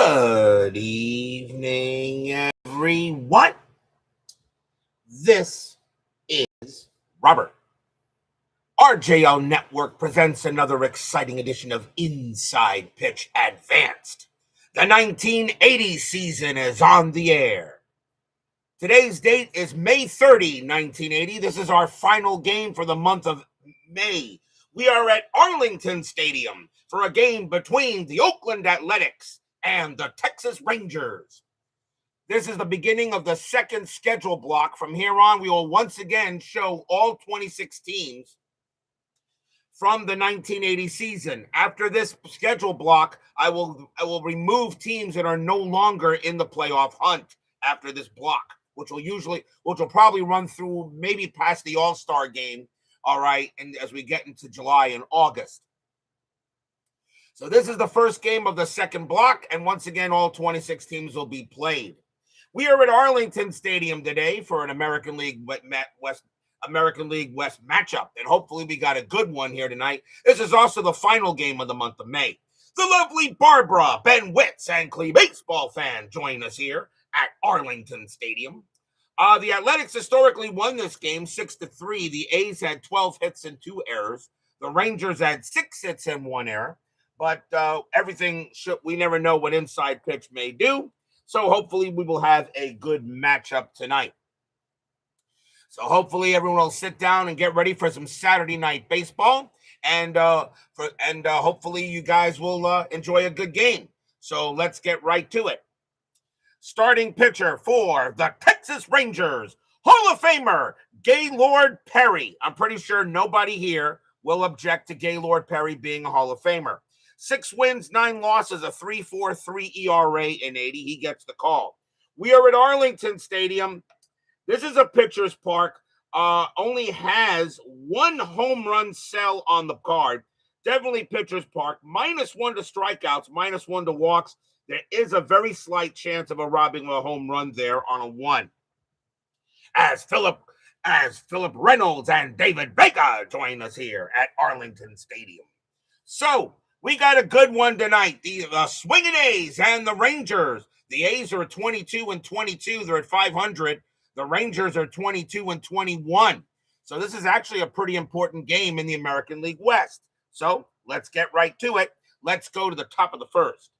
Good evening, everyone. This is Robert. RJO Network presents another exciting edition of Inside Pitch Advanced. The 1980 season is on the air. Today's date is May 30, 1980. This is our final game for the month of May. We are at Arlington Stadium for a game between the Oakland Athletics and the Texas Rangers. This is the beginning of the second schedule block. From here on, we will once again show all 26 teams from the 1980 season. After this schedule block, I will remove teams that are no longer in the playoff hunt after this block, which will probably run through maybe past the All-Star game, all right, and as we get into July and August. So this is the first game of the second block, and once again, all 26 teams will be played. We are at Arlington Stadium today for an American League West matchup, and hopefully we got a good one here tonight. This is also the final game of the month of May. The lovely Barbara, Ben Witz, and Clee baseball fan join us here at Arlington Stadium. The Athletics historically won this game 6-3. The A's had 12 hits and 2 errors. The Rangers had 6 hits and 1 error. But we never know what inside pitch may do. So hopefully we will have a good matchup tonight. So hopefully everyone will sit down and get ready for some Saturday night baseball. And hopefully you guys will enjoy a good game. So let's get right to it. Starting pitcher for the Texas Rangers, Hall of Famer Gaylord Perry. I'm pretty sure nobody here will object to Gaylord Perry being a Hall of Famer. 6 wins, 9 losses, a 3.43 ERA in 80. He gets the call. We are at Arlington Stadium. This is a pitcher's park. Only has 1 home run cell on the card. Definitely pitcher's park. -1 to strikeouts, -1 to walks. There is a very slight chance of a robbing a home run there on a 1. As Philip Reynolds and David Baker join us here at Arlington Stadium. So we got a good one tonight. The Swinging A's and the Rangers. The A's are 22-22. They're at 500. The Rangers are 22-21. So this is actually a pretty important game in the American League West. So let's get right to it. Let's go to the top of the first.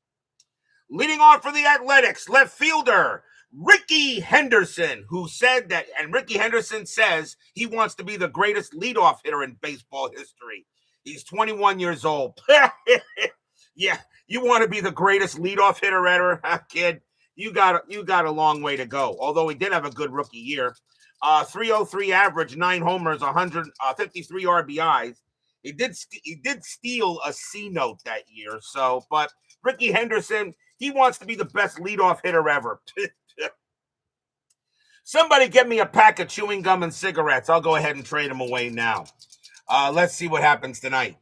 Leading off for the Athletics, left fielder Rickey Henderson, Rickey Henderson says he wants to be the greatest leadoff hitter in baseball history. He's 21 years old. Yeah, you want to be the greatest leadoff hitter ever, kid? You got a long way to go. Although he did have a good rookie year, 303 average, 9 homers, 153 RBIs. He did steal a C note that year. So, but Rickey Henderson, he wants to be the best leadoff hitter ever. Somebody get me a pack of chewing gum and cigarettes. I'll go ahead and trade them away now. Let's see what happens tonight.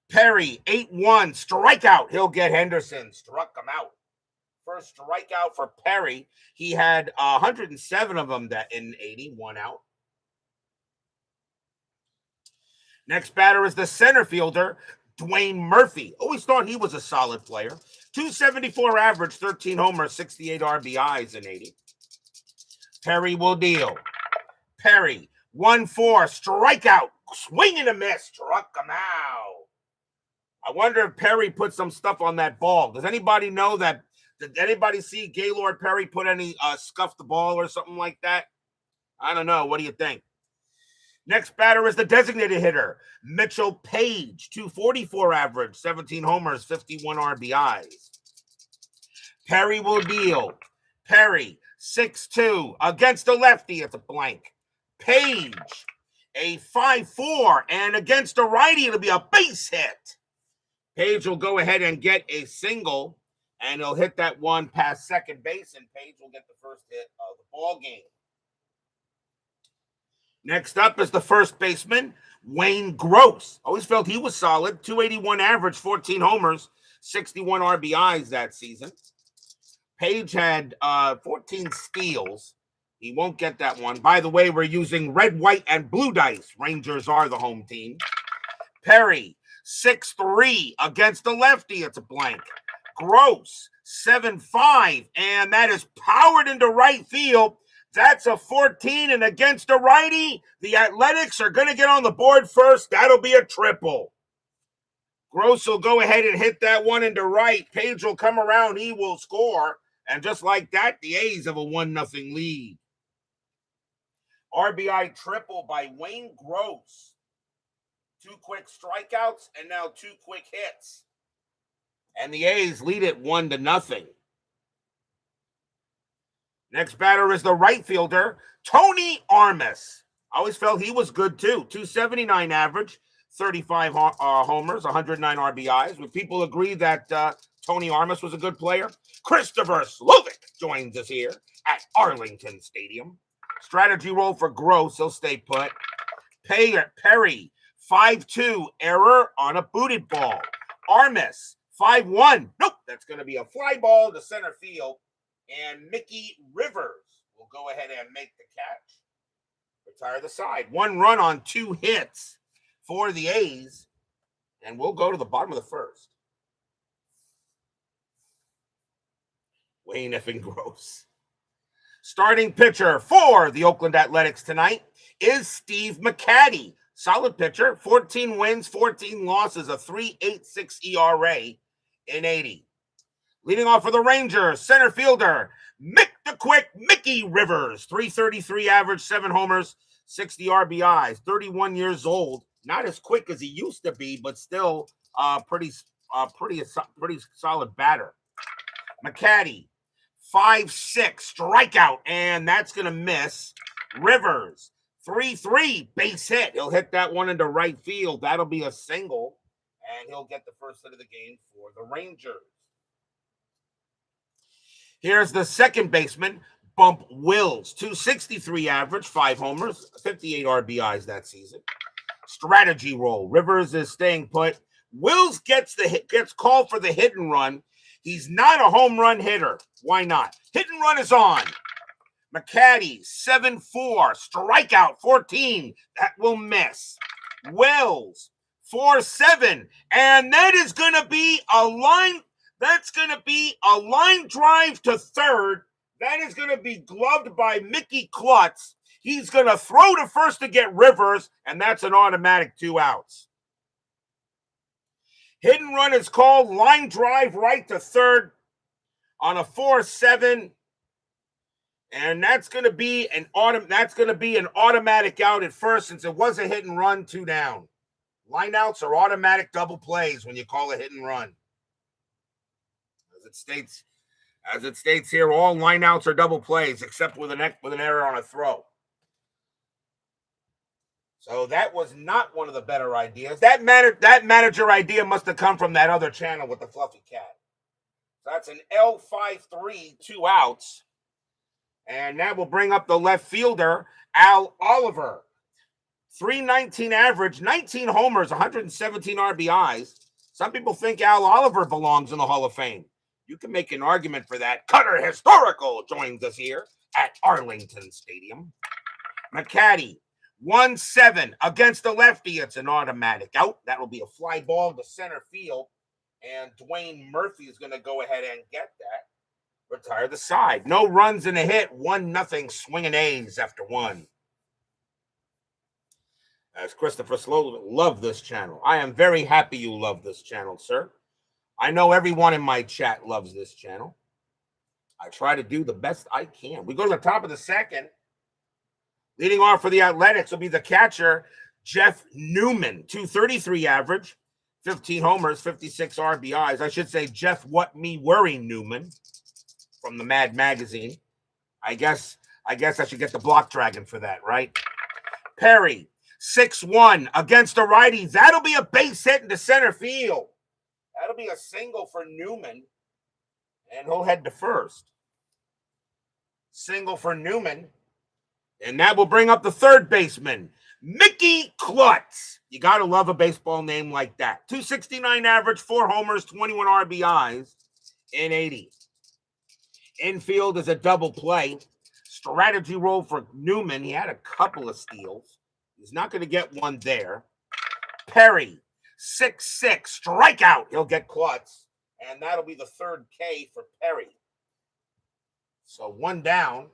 Perry, 8-1, strikeout. He'll get Henderson. Struck him out. First strikeout for Perry. He had 107 of them in 81 out. Next batter is the center fielder, Dwayne Murphy. Always thought he was a solid player. 274 average, 13 homers, 68 RBIs in 80. Perry will deal. Perry, 1-4, strikeout, swing and a miss, struck him out. I wonder if Perry put some stuff on that ball. Does anybody know that? Did anybody see Gaylord Perry put any scuff the ball or something like that? I don't know. What do you think? Next batter is the designated hitter, Mitchell Page, 244 average, 17 homers, 51 RBIs. Perry will deal. Perry, 6-2, against the lefty, it's a blank. Page, a 5-4, and against a righty, it'll be a base hit. Page will go ahead and get a single, and he'll hit that one past second base, and Page will get the first hit of the ball game. Next up is the first baseman, Wayne Gross. Always felt he was solid. 281 average, 14 homers, 61 RBIs that season. Page had 14 steals. He won't get that one. By the way, we're using red, white, and blue dice. Rangers are the home team. Perry, 6'3", against the lefty. It's a blank. Gross, 7-5, and that is powered into right field. That's a 14, and against a righty, the Athletics are going to get on the board first. That'll be a triple. Gross will go ahead and hit that one into right. Page will come around. He will score. And just like that, the A's have a 1-0 lead. RBI triple by Wayne Gross. 2 quick strikeouts and now 2 quick hits. And the A's lead it 1-0. Next batter is the right fielder, Tony Armas. I always felt he was good too. 279 average, 35 homers, 109 RBIs. Would people agree that Tony Armas was a good player? Christopher Slovic joins us here at Arlington Stadium. Strategy roll for Gross. He'll stay put. Perry, 5-2, error on a booted ball. Armas, 5-1. Nope, that's going to be a fly ball to center field. And Mickey Rivers will go ahead and make the catch. Retire the side. 1 run on 2 hits for the A's. And we'll go to the bottom of the first. Wayne effing Gross. Starting pitcher for the Oakland Athletics tonight is Steve McCatty. Solid pitcher, 14 wins, 14 losses, a 3.86 ERA in 80. Leading off for the Rangers, center fielder, Mickey Rivers. 333 average, 7 homers, 60 RBIs, 31 years old. Not as quick as he used to be, but still pretty solid batter. McCatty, 5-6, strikeout, and that's going to miss. Rivers, 3-3, base hit. He'll hit that one into right field. That'll be a single, and he'll get the first hit of the game for the Rangers. Here's the second baseman, Bump Wills. 263 average, 5 homers, 58 RBIs that season. Strategy roll. Rivers is staying put. Wills gets called for the hit and run. He's not a home run hitter. Why not? Hit and run is on. McCatty, 7-4, strikeout, 14. That will miss. Wells, 4-7, and that is going to be a line. That's going to be a line drive to third. That is going to be gloved by Mickey Klutz. He's going to throw to first to get Rivers, and that's an automatic 2 outs. Hit and run is called, line drive right to third on a 4-7. And that's going to be an automatic out at first, since it was a hit and run, 2 down. Line outs are automatic double plays when you call a hit and run. As it states here, all line outs are double plays except with an error on a throw. So that was not one of the better ideas. That manager idea must have come from that other channel with the fluffy cat. So that's an L5-3, 2 outs. And that will bring up the left fielder, Al Oliver. 319 average, 19 homers, 117 RBIs. Some people think Al Oliver belongs in the Hall of Fame. You can make an argument for that. Cutter Historical joins us here at Arlington Stadium. McCatty, 1-7 against the lefty. It's an automatic out. That will be a fly ball to center field. And Dwayne Murphy is going to go ahead and get that. Retire the side. No runs and a hit. 1-0 swinging A's after 1. As Christopher Slow, love this channel. I am very happy you love this channel, sir. I know everyone in my chat loves this channel. I try to do the best I can. We go to the top of the second. Leading off for the Athletics will be the catcher, Jeff Newman. 233 average, 15 homers, 56 RBIs. I should say Jeff What Me Worry Newman from the Mad Magazine. I guess I should get the block dragon for that, right? Perry, 6-1 against a righty. That'll be a base hit into center field. That'll be a single for Newman, and he'll head to first. Single for Newman, and that will bring up the third baseman, Mickey Klutz. You got to love a baseball name like that. 269 average, 4 homers, 21 RBIs in 80. Infield is a double play. Strategy roll for Newman. He had a couple of steals. He's not going to get one there. Perry, 6-6, strikeout. He'll get Klutz. And that'll be the third K for Perry. So one down.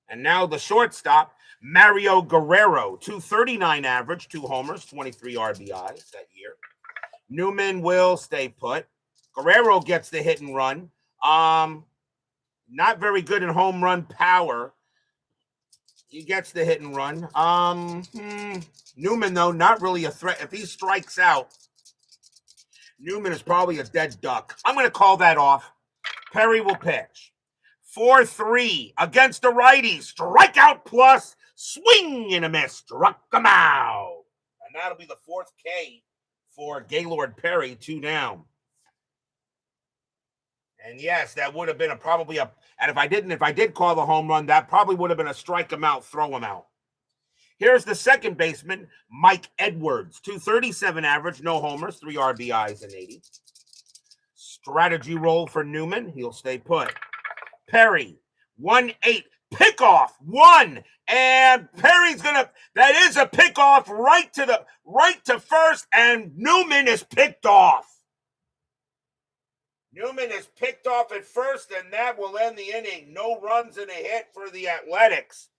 And now the shortstop, Mario Guerrero, 239 average, 2 homers, 23 RBIs that year. Newman will stay put. Guerrero gets the hit and run. Not very good in home run power. He gets the hit and run. Newman, though, not really a threat. If he strikes out, Newman is probably a dead duck. I'm going to call that off. Perry will pitch. 4-3 against the righty. Strikeout plus. Swing and a miss. Struck him out. And that'll be the fourth K for Gaylord Perry. 2 down. And yes, that would have been probably a. And if I did call the home run, that probably would have been a strike him out, throw him out. Here's the second baseman, Mike Edwards, 237 average, no homers, 3 RBIs and 80. Strategy roll for Newman. He'll stay put. Perry, 1-8, pickoff, 1. And Perry's that is a pickoff right to first, and Newman is picked off. Newman is picked off at first, and that will end the inning. No runs and a hit for the Athletics.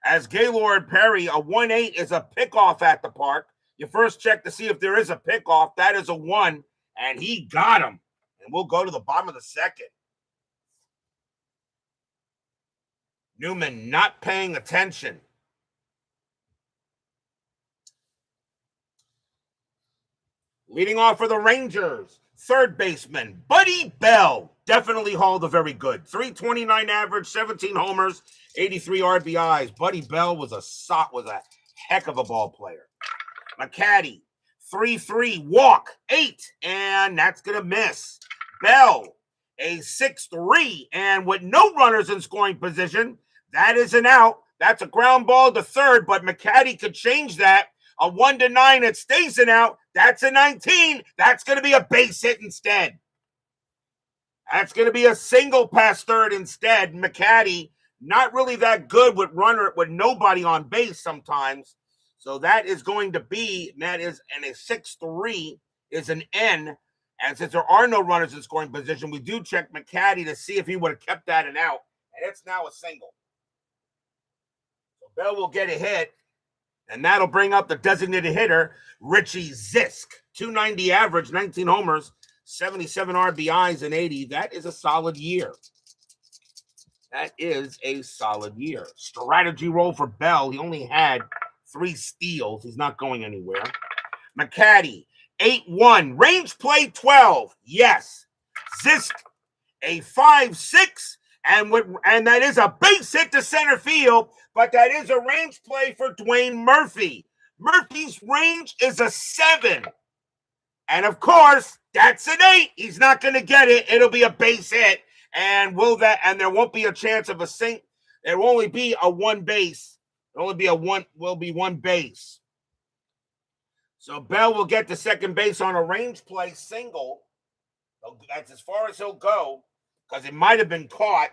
As Gaylord Perry, a 1-8 is a pickoff at the park. You first check to see if there is a pickoff. That is a 1, and he got him. And we'll go to the bottom of the second. Newman not paying attention. Leading off for the Rangers, third baseman, Buddy Bell. Definitely hauled a very good. 329 average, 17 homers, 83 RBIs. Buddy Bell was a heck of a ball player. McCatty, 3-3, walk, 8, and that's going to miss. Bell, a 6-3, and with no runners in scoring position, that is an out. That's a ground ball to third, but McCatty could change that. A 1-9, it stays an out. That's a 19. That's going to be a base hit instead. That's going to be a single past third instead. McCatty, not really that good with nobody on base sometimes. So that is going to be, and a 6-3 is an N. And since there are no runners in scoring position, we do check McCatty to see if he would have kept that an out. And it's now a single. So Bell will get a hit. And that'll bring up the designated hitter, Richie Zisk. 290 average, 19 homers, 77 RBIs, and 80. That is a solid year. That is a solid year. Strategy roll for Bell. He only had 3 steals. He's not going anywhere. McCatty, 8-1. Range play 12. Yes. Zisk, a 5-6. And that is a base hit to center field, but that is a range play for Dwayne Murphy. Murphy's range is a 7. And of course, that's an 8. He's not going to get it. It'll be a base hit. And there won't be a chance of a sink. There will only be a 1 base. Will be 1 base. So Bell will get to second base on a range play single. That's as far as he'll go, because it might have been caught.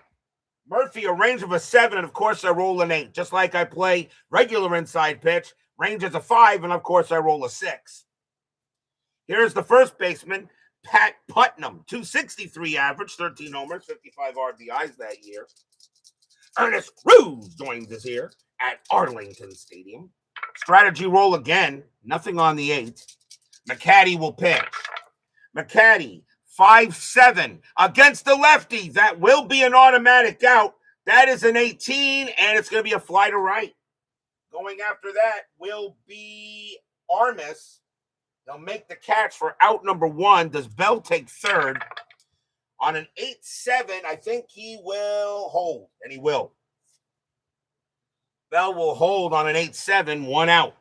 Murphy, a range of a 7, and of course I roll an 8. Just like I play regular inside pitch, range is a 5, and of course I roll a 6. Here's the first baseman, Pat Putnam, 263 average, 13 homers, 55 RBIs that year. Ernest Cruz joins us here at Arlington Stadium. Strategy roll again, nothing on the 8. McCatty will pitch. McCatty, 5-7 against the lefty. That will be an automatic out. That is an 18, and it's going to be a fly to right. Going after that will be Armas. They'll make the catch for out number 1. Does Bell take third? On an 8-7, I think he will hold, and he will. Bell will hold on an 8-7, 1 out.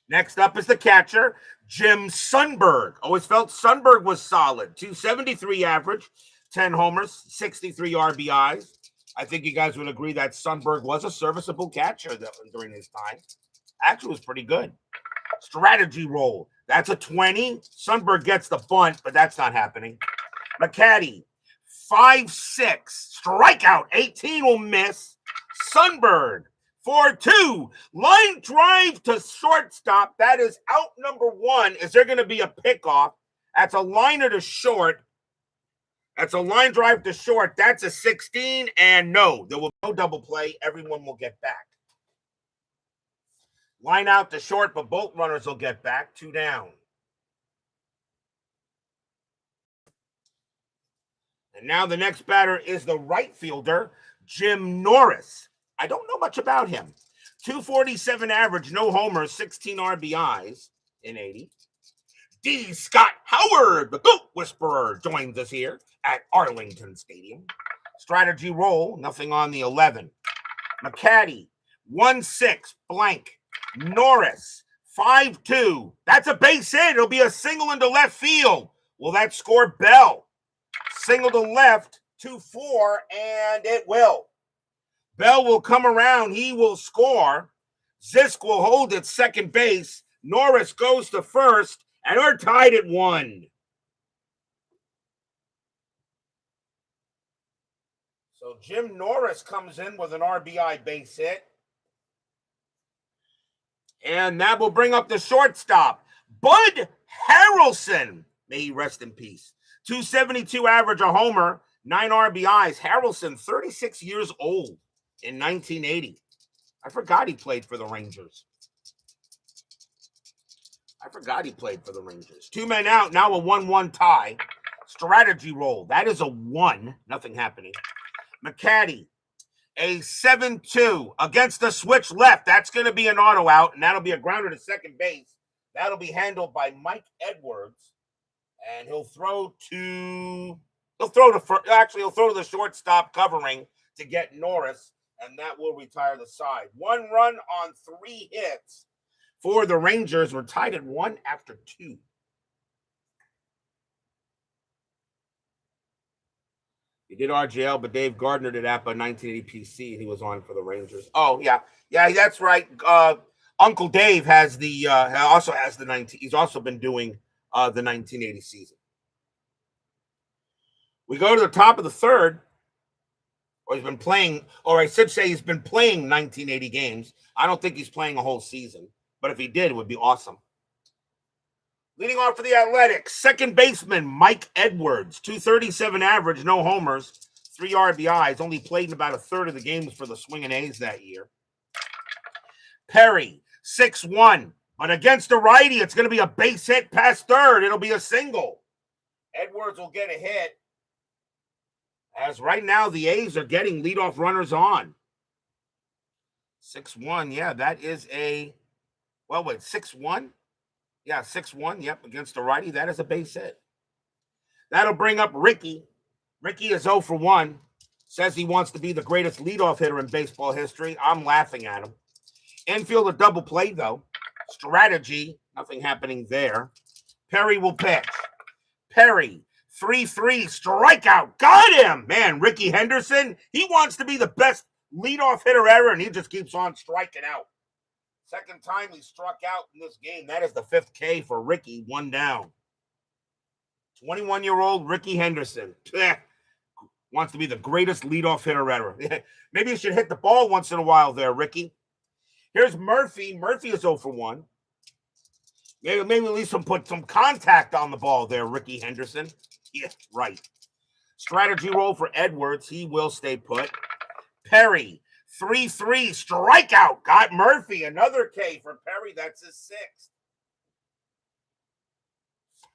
Next up is the catcher, Jim Sundberg. Always felt Sundberg was solid. 273 average, 10 homers, 63 RBIs. I think you guys would agree that Sundberg was a serviceable catcher during his time. Actually was pretty good. Strategy roll. That's a 20. Sundberg gets the bunt, but that's not happening. McCatty, 5-6. Strikeout. 18 will miss. Sundberg, 4-2. Line drive to shortstop. That is out number 1. Is there going to be a pickoff? That's a liner to short. That's a line drive to short. That's a 16. And no, there will be no double play. Everyone will get back. Line out to short, but both runners will get back. 2 down. And now the next batter is the right fielder, Jim Norris. I don't know much about him. 247 average, no homers, 16 RBIs in 80. D. Scott Howard, the Goat Whisperer, joins us here at Arlington Stadium. Strategy roll, nothing on the 11. McCatty, 1-6, blank. Norris, 5-2. That's a base hit. It'll be a single into left field. Will that score Bell? Single to left, 2-4, and it will. Bell will come around. He will score. Zisk will hold at second base. Norris goes to first, and we're tied at 1. So Jim Norris comes in with an RBI base hit. And that will bring up the shortstop, Bud Harrelson. May he rest in peace. 272 average, a homer, 9 RBIs. Harrelson, 36 years old in 1980. I forgot he played for the Rangers. 2 men out, now a 1-1 tie. Strategy roll. That is a 1. Nothing happening. McCatty, a 7-2 against the switch left. That's going to be an auto out, and that'll be a grounder to second base. That'll be handled by Mike Edwards, and he'll throw to the shortstop covering to get Norris, and that will retire the side. 1 run on 3 hits for the Rangers. We're tied at 1 after 2. He did RGL, but Dave Gardner did APA 1980 PC, and he was on for the Rangers. Oh, yeah, that's right. Uncle Dave has also has the 19. He's also been doing the 1980 season. We go to the top of the third, or he's been playing, or I should say he's been playing 1980 games. I don't think he's playing a whole season, but if he did, it would be awesome. Leading off for the Athletics, second baseman Mike Edwards, 237 average, no homers, 3 RBIs, only played in about a third of the games for the Swingin' A's that year. Perry, 6-1, but against the righty, it's going to be a base hit past third. It'll be a single. Edwards will get a hit, as right now the A's are getting leadoff runners on. 6-1, yeah, that is a, 6-1? Yeah, 6-1, yep, against the righty. That is a base hit. That'll bring up Ricky. Ricky is 0 for 1. Says he wants to be the greatest leadoff hitter in baseball history. I'm laughing at him. Infield a double play, though. Strategy, nothing happening there. Perry will pitch. Perry, 3-3, strikeout. Got him! Man, Ricky Henderson, he wants to be the best leadoff hitter ever, and he just keeps on striking out. Second time he struck out in this game. That is the 5th K for Ricky, 1 down. 21-year-old Ricky Henderson. Wants to be the greatest leadoff hitter ever. Maybe you should hit the ball once in a while there, Ricky. Here's Murphy. Murphy is 0 for 1. Maybe at least put some contact on the ball there, Ricky Henderson. Yeah, right. Strategy roll for Edwards. He will stay put. Perry, 3-3, strikeout. Got Murphy. Another K for Perry. That's his 6th.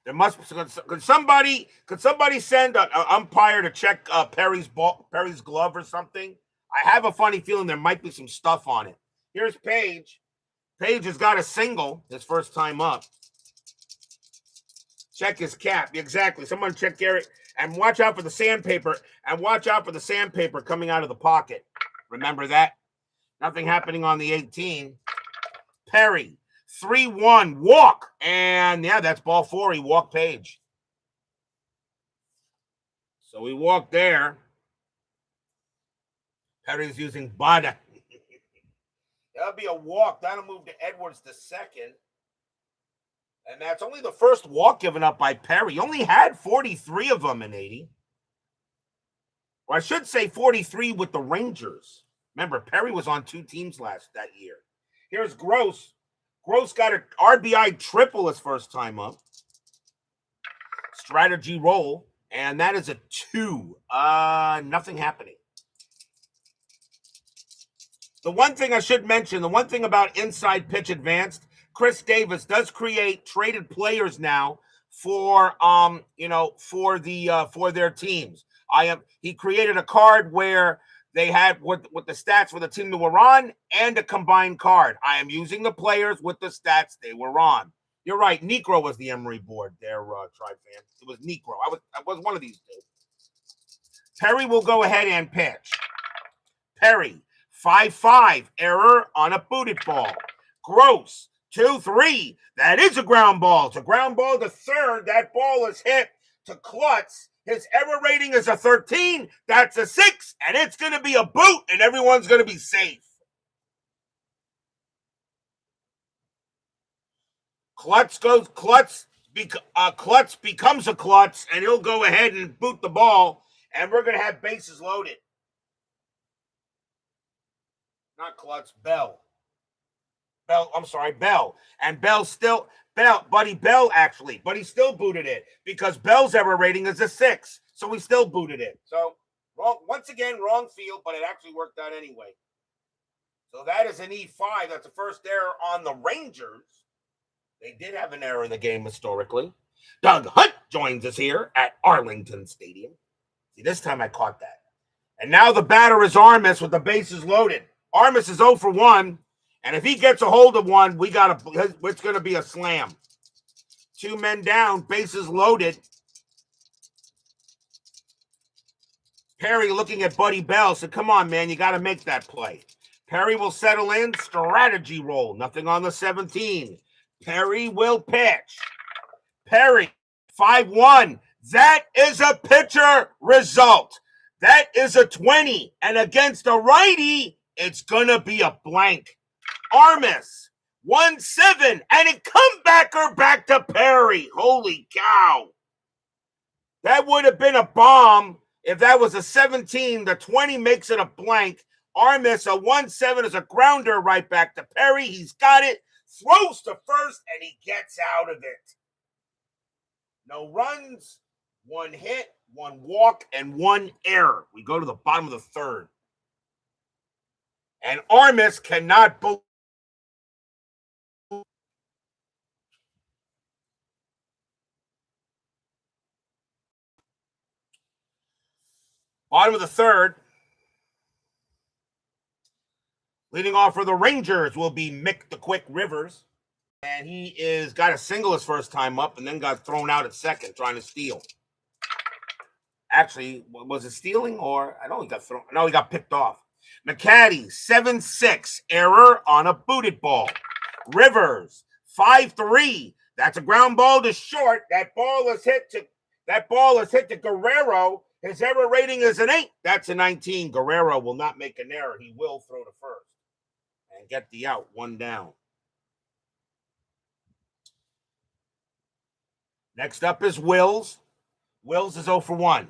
There must be, could somebody send an umpire to check Perry's glove or something? I have a funny feeling there might be some stuff on it. Here's Page. Page has got a single his first time up. Check his cap. Exactly. Someone check Garrett and watch out for the sandpaper. And watch out for the sandpaper coming out of the pocket. Remember that? Nothing happening on the 18. Perry, 3-1, walk. And yeah, that's ball 4. He walked Page. So he walked there. Perry's using Bada. That'll be a walk. That'll move to Edwards to second. And that's only the first walk given up by Perry. He only had 43 of them in 80. Or I should say 43 with the Rangers. Remember, Perry was on 2 teams that year. Here's Gross. Gross got an RBI triple his first time up. Strategy roll, and that is a 2. Nothing happening. The one thing I should mention, the one thing about Inside Pitch Advanced, Chris Davis does create traded players now for for their teams. He created a card where they had with the stats for the team they were on and a combined card. I am using the players with the stats they were on. You're right. Necro was the Emery board there, Tribe fan. It was Necro. I was one of these two. Perry will go ahead and pitch. Perry, 5-5, error on a booted ball. Gross, 2-3. That is a ground ball. It's a ground ball to third. That ball is hit to Klutz. His error rating is a 13. That's a 6. And it's going to be a boot, and everyone's going to be safe. Klutz becomes a Klutz, and he'll go ahead and boot the ball, and we're going to have bases loaded. Not Klutz, Bell. Bell. And Buddy Bell, actually. But he still booted it because Bell's error rating is a 6. So we still booted it. So, once again, wrong field, but it actually worked out anyway. So that is an E5. That's the first error on the Rangers. They did have an error in the game historically. Doug Hunt joins us here at Arlington Stadium. See, this time I caught that. And now the batter is Armis with the bases loaded. Armis is 0 for 1. And if he gets a hold of one, it's going to be a slam. 2 men down, bases loaded. Perry looking at Buddy Bell said, come on, man, you got to make that play. Perry will settle in, strategy roll. Nothing on the 17. Perry will pitch. Perry, 5-1. That is a pitcher result. That is a 20. And against a righty, it's going to be a blank. Armis, 1-7. And a comebacker back to Perry. Holy cow. That would have been a bomb if that was a 17. The 20 makes it a blank. Armis, a 1-7 is a grounder right back to Perry. He's got it. Throws to first, and he gets out of it. No runs, 1 hit, 1 walk, and 1 error. We go to the bottom of the third. And Armis cannot believe. Bottom of the third. Leading off for the Rangers will be Mick the Quick Rivers. And he got a single his first time up and then got thrown out at second trying to steal. Actually, was it stealing or I know he got thrown? No, he got picked off. McCatty, 7-6, error on a booted ball. Rivers, 5-3. That's a ground ball to short. That ball is hit to Guerrero. His error rating is an 8. That's a 19. Guerrero will not make an error. He will throw to first and get the out. 1 down. Next up is Wills. Wills is 0 for 1.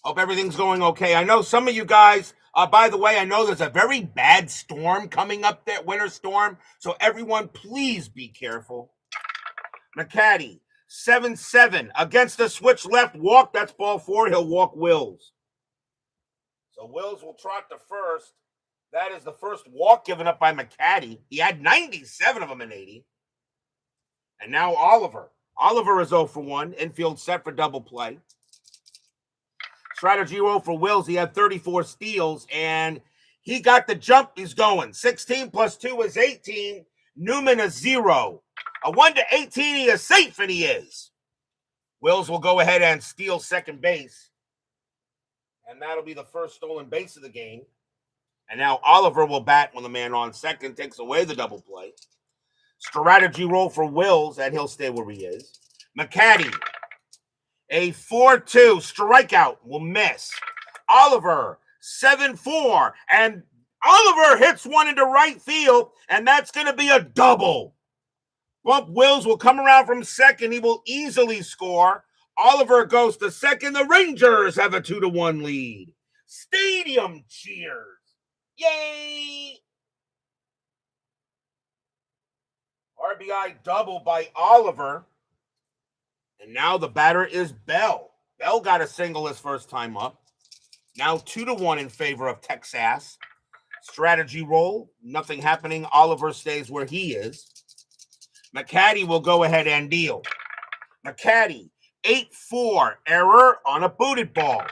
Hope everything's going okay. I know some of you guys, by the way, I know there's a very bad storm coming up there, winter storm. So everyone, please be careful. McCatty, 7-7. Against the switch left walk, that's ball 4. He'll walk Wills. So Wills will trot to first. That is the first walk given up by McCatty. He had 97 of them in 80. And now Oliver. Oliver is 0 for 1. Infield set for double play. Strategy roll for Wills. He had 34 steals, and he got the jump he's going. 16 plus 2 is 18. Newman is 0. A 1 to 18, he is safe, and he is. Wills will go ahead and steal second base. And that'll be the first stolen base of the game. And now Oliver will bat when the man on second takes away the double play. Strategy roll for Wills, and he'll stay where he is. McCatty, a 4-2 strikeout will miss. Oliver, 7-4. And Oliver hits one into right field, and that's going to be a double. Bump Wills will come around from second. He will easily score. Oliver goes to second. The Rangers have a 2-1 lead. Stadium cheers. Yay! RBI double by Oliver. And now the batter is Bell. Bell got a single his first time up. Now 2-1 in favor of Texas. Strategy roll. Nothing happening. Oliver stays where he is. McCatty will go ahead and deal. McCatty, 8-4. Error on a booted ball.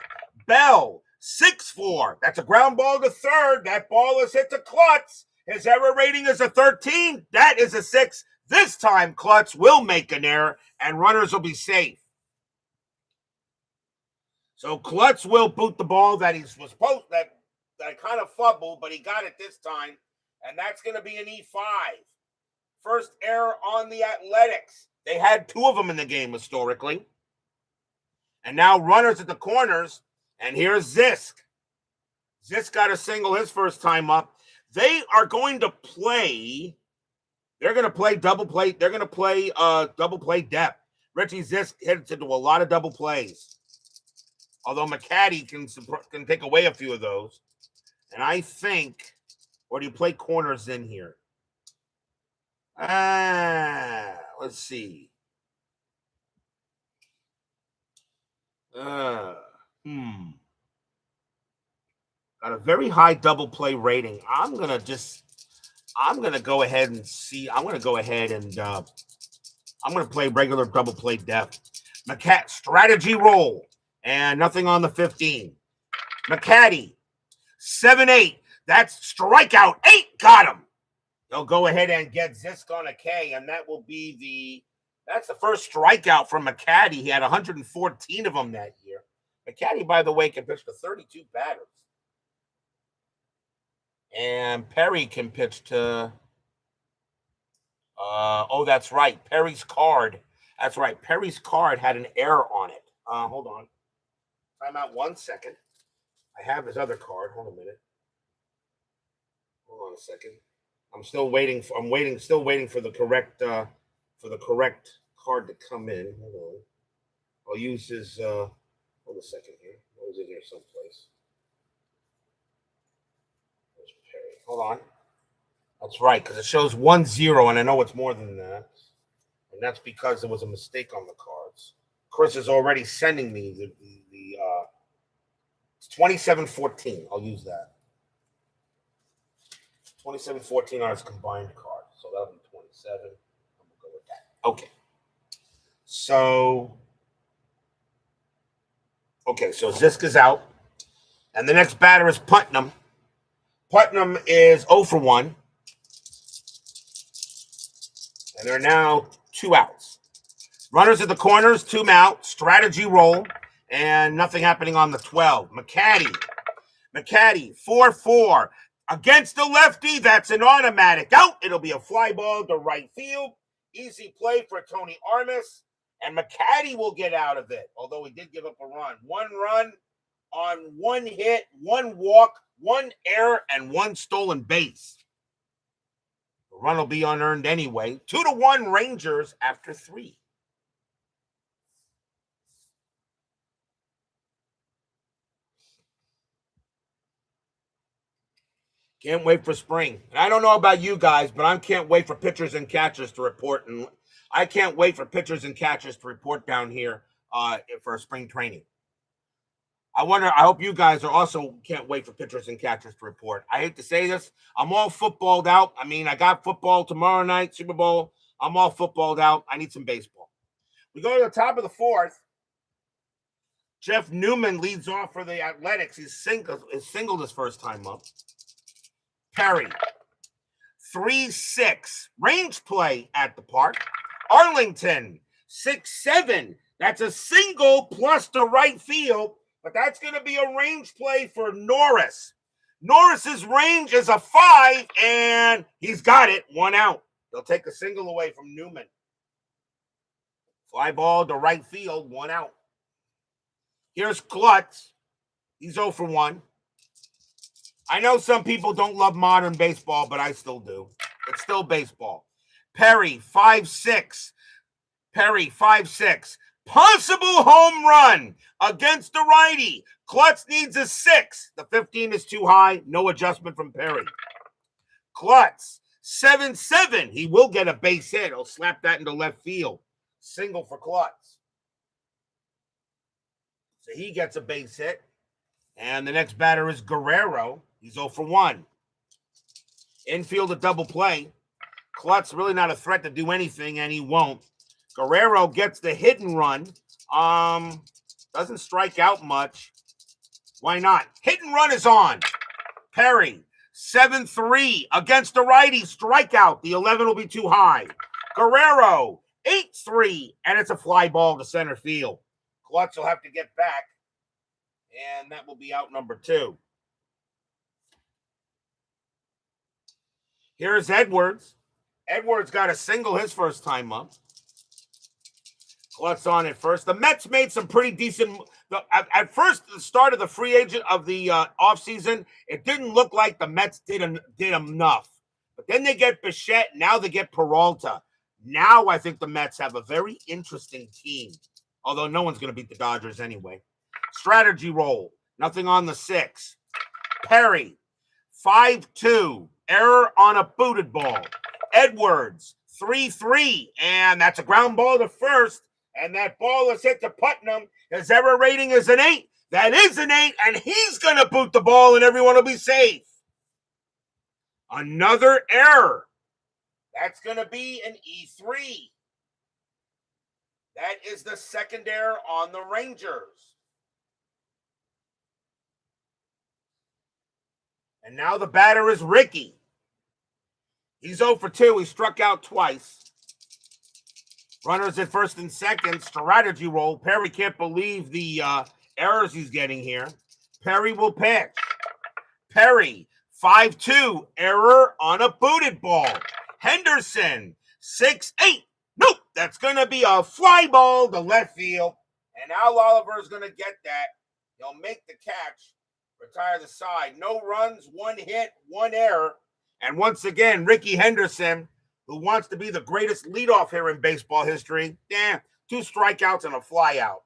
Bell, 6-4. That's a ground ball to third. That ball is hit to Klutz. His error rating is a 13. That is a 6. This time, Klutz will make an error, and runners will be safe. So Klutz will boot the ball that he was supposed that kind of fumbled, but he got it this time, and that's going to be an E5. First error on the Athletics. They had 2 of them in the game historically. And now runners at the corners, and here's Zisk. Zisk got a single his first time up. They are going to play. They're going to play double play. They're going to play double play depth. Richie Zisk hits into a lot of double plays. Although McCatty can take away a few of those. And I think, or do you play corners in here? Let's see. Got a very high double play rating. I'm gonna go ahead and see. I'm gonna go ahead and I'm gonna play regular double play depth. McCatty strategy roll and nothing on the 15. McCatty 7-8. That's strikeout 8. Got him. They'll go ahead and get Zisk on a K, and that will be that's the first strikeout from McCatty. He had 114 of them that year. McCatty, by the way, can pitch to 32 batters. And Perry can pitch to that's right. Perry's card. That's right. Perry's card had an error on it. Hold on. Time out 1 second. I have his other card. Hold a minute. Hold on a second. I'm still waiting for the correct card to come in. Hold on. I'll use his hold a second here. I was in here someplace. There's Perry. Hold on. That's right, because it shows 1-0, and I know it's more than that. And that's because there was a mistake on the cards. Chris is already sending me the it's 2714. I'll use that. 2714 on his combined card. So that'll be 27. I'm going to go with that. Okay, so Zisk is out. And the next batter is Putnam. Putnam is 0 for 1. And they're now 2 outs. Runners at the corners, 2 out. Strategy roll. And nothing happening on the 12. McCatty, 4-4. Against the lefty, that's an automatic out. It'll be a fly ball to right field. Easy play for Tony Armas. And McCatty will get out of it, although he did give up a run. 1 run on 1 hit, 1 walk, 1 error, and 1 stolen base. The run will be unearned anyway. 2-1 Rangers after 3. Can't wait for spring. And I don't know about you guys, but I can't wait for pitchers and catchers to report. And I can't wait for pitchers and catchers to report down here for spring training. I hope you guys are also can't wait for pitchers and catchers to report. I hate to say this. I'm all footballed out. I mean, I got football tomorrow night, Super Bowl. I'm all footballed out. I need some baseball. We go to the top of the 4th. Jeff Newman leads off for the Athletics. He's singled his first time up. Perry, 3-6. Range play at the park. Arlington, 6-7. That's a single plus the right field, but that's going to be a range play for Norris. Norris's range is a 5, and he's got it. 1 out. They'll take a single away from Newman. Fly ball to right field, 1 out. Here's Klutz. He's 0 for 1. I know some people don't love modern baseball, but I still do. It's still baseball. Perry, 5-6. Possible home run against the righty. Klutz needs a 6. The 15 is too high. No adjustment from Perry. Klutz, 7-7. He will get a base hit. He'll slap that into left field. Single for Klutz. So he gets a base hit. And the next batter is Guerrero. He's 0 for 1. Infield a double play. Klutz really not a threat to do anything, and he won't. Guerrero gets the hit and run. Doesn't strike out much. Why not? Hit and run is on. Perry, 7-3 against the righty. Strikeout. The 11 will be too high. Guerrero, 8-3, and it's a fly ball to center field. Klutz will have to get back, and that will be out number 2. Here's Edwards. Edwards got a single his first time up. Klutz on at first. The Mets made some pretty decent. At first, the start of the free agent of the offseason, it didn't look like the Mets did enough. But then they get Bichette. Now they get Peralta. Now I think the Mets have a very interesting team. Although no one's going to beat the Dodgers anyway. Strategy roll. Nothing on the 6. Perry, 5-2. Error on a booted ball. Edwards, 3-3. And that's a ground ball to first. And that ball is hit to Putnam. His error rating is an 8. That is an 8. And he's going to boot the ball and everyone will be safe. Another error. That's going to be an E3. That is the second error on the Rangers. And now the batter is Ricky. He's 0 for 2. He struck out twice. Runners at first and second. Strategy roll. Perry can't believe the errors he's getting here. Perry will pitch. Perry, 5-2. Error on a booted ball. Henderson, 6-8. Nope, that's going to be a fly ball to left field. And Al Oliver's going to get that. He'll make the catch, retire the side. No runs, 1 hit, 1 error. And once again, Ricky Henderson, who wants to be the greatest leadoff hitter in baseball history, 2 strikeouts and a fly out.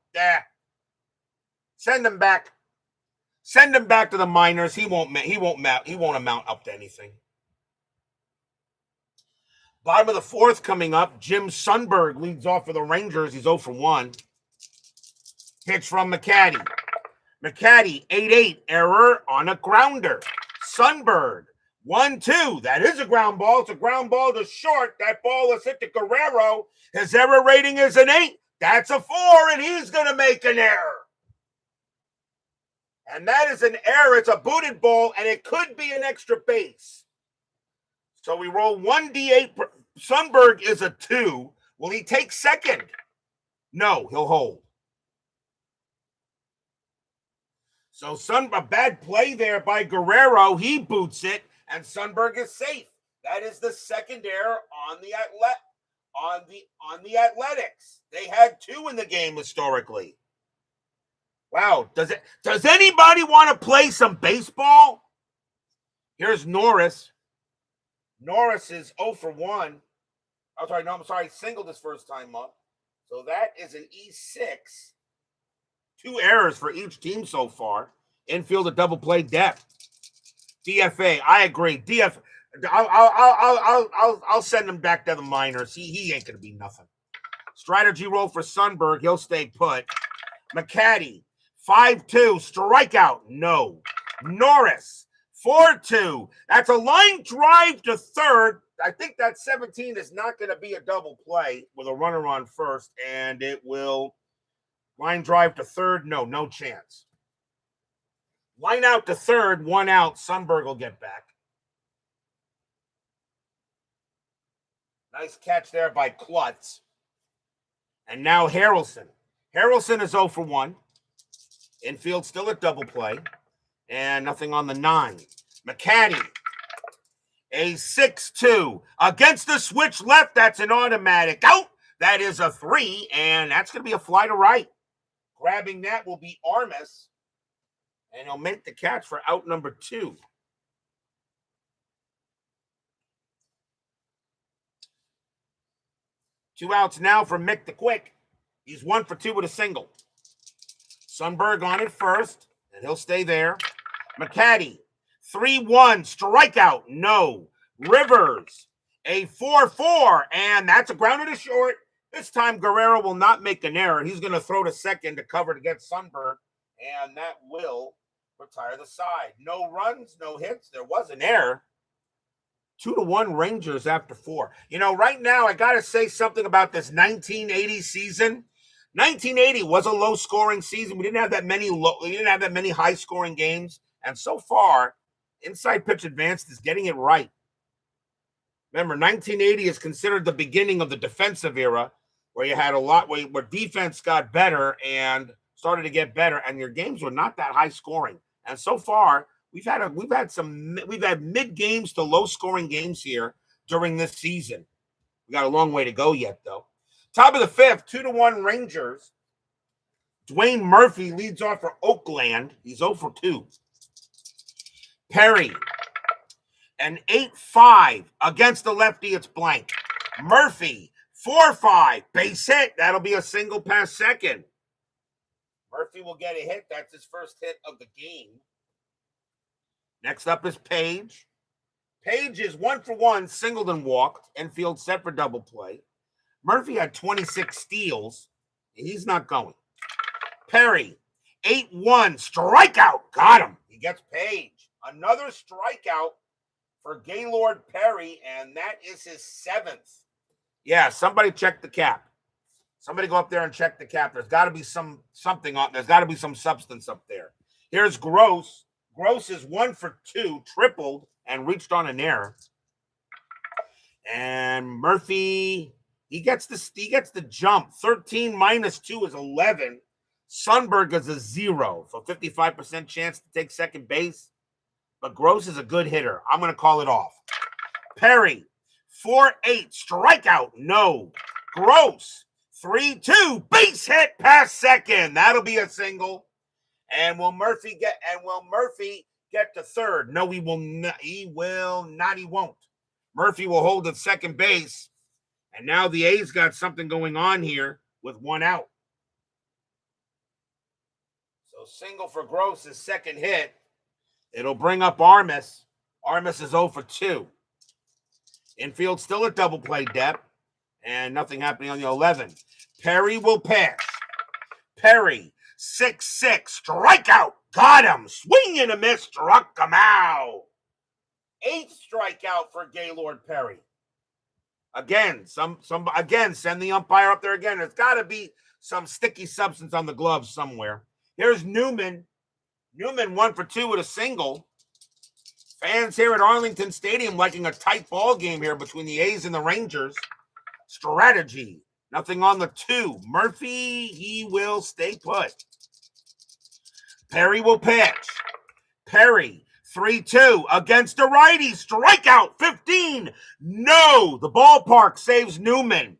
Send him back. Send him back to the minors. He won't amount up to anything. Bottom of the 4th coming up. Jim Sundberg leads off for the Rangers. He's 0 for 1. Pitch from McCatty. McCatty, 8-8. Error on a grounder. Sundberg, 1-2. That is a ground ball. It's a ground ball to short. That ball is hit to Guerrero. His error rating is an 8. That's a 4, and he's going to make an error. And that is an error. It's a booted ball, and it could be an extra base. So we roll 1 D8. Sundberg is a 2. Will he take second? No, he'll hold. So a bad play there by Guerrero. He boots it, and Sundberg is safe. That is the second error on the Athletics. They had 2 in the game historically. Wow, does anybody want to play some baseball? Here's Norris. Norris is 0 for 1. I'm sorry, singled his first time up. So that is an E6. 2 errors for each team so far. Infield a double play depth. DFA, I agree. I'll send him back to the minors. He ain't gonna be nothing. Strategy roll for Sundberg. He'll stay put. McCatty, 5-2. Strikeout. No. Norris, 4-2. That's a line drive to third. I think that 17 is not going to be a double play with a runner on first, and it will line drive to third. No chance. Line out to third, 1 out. Sundberg will get back. Nice catch there by Klutz. And now Harrelson. Harrelson is 0 for 1. Infield still a double play. And nothing on the 9. McCatty, a 6-2. Against the switch left, that's an automatic out. That is a 3, and that's going to be a fly to right. Grabbing that will be Armas, and he'll make the catch for out number 2. Two outs now for Mick the Quick. He's 1 for 2 with a single. Sundberg on it first, and he'll stay there. McCatty, 3-1, strikeout, no. Rivers, a 4-4, and that's a grounder to short. This time, Guerrero will not make an error. He's going to throw to second to cover to get Sundberg, and that will retire the side. No runs, no hits. There was an error. 2-1 Rangers after 4. You know, right now, I got to say something about this 1980 season. 1980 was a low-scoring season. We didn't have that many high-scoring games, and so far, Inside Pitch Advanced is getting it right. Remember, 1980 is considered the beginning of the defensive era, where you had a lot where defense got better and started to get better, and your games were not that high-scoring. And so far, we've had mid games to low-scoring games here during this season. We got a long way to go yet, though. Top of the 5th, 2-1 Rangers. Dwayne Murphy leads off for Oakland. He's 0 for 2. Perry, an 8-5 against the lefty. It's blank. Murphy, 4-5, base hit. That'll be a single past second. Murphy will get a hit. That's his first hit of the game. Next up is Page. Page is 1 for 1, singled and walked. Infield set for double play. Murphy had 26 steals. He's not going. Perry, 8-1, strikeout. Got him. He gets Page. Another strikeout for Gaylord Perry, and that is his 7th. Yeah, somebody check the cap. Somebody go up there and check the cap. There's got to be something on. There's got to be some substance up there. Here's Gross. Gross is 1 for 2, tripled, and reached on an error. And Murphy, he gets the jump. 13 minus 2 is 11. Sundberg is a 0, so 55% chance to take second base. But Gross is a good hitter. I'm going to call it off. Perry, 4-8, strikeout, no. Gross, 3-2, base hit past second. That'll be a single. And will Murphy get to third? No, he will not. He won't. Murphy will hold at second base. And now the A's got something going on here with 1 out. So single for Gross, his second hit. It'll bring up Armas. Armas is 0 for 2. Infield still at double play depth. And nothing happening on the 11. Perry will pitch. Perry, 6-6, strikeout. Got him. Swing and a miss, struck him out. 8th strikeout for Gaylord Perry. Again, send the umpire up there again. There's got to be some sticky substance on the gloves somewhere. Here's Newman. Newman 1 for 2 with a single. Fans here at Arlington Stadium liking a tight ball game here between the A's and the Rangers. Strategy. Nothing on the 2. Murphy, he will stay put. Perry will pitch. Perry, 3-2 against a righty. Strikeout, 15. No, the ballpark saves Newman.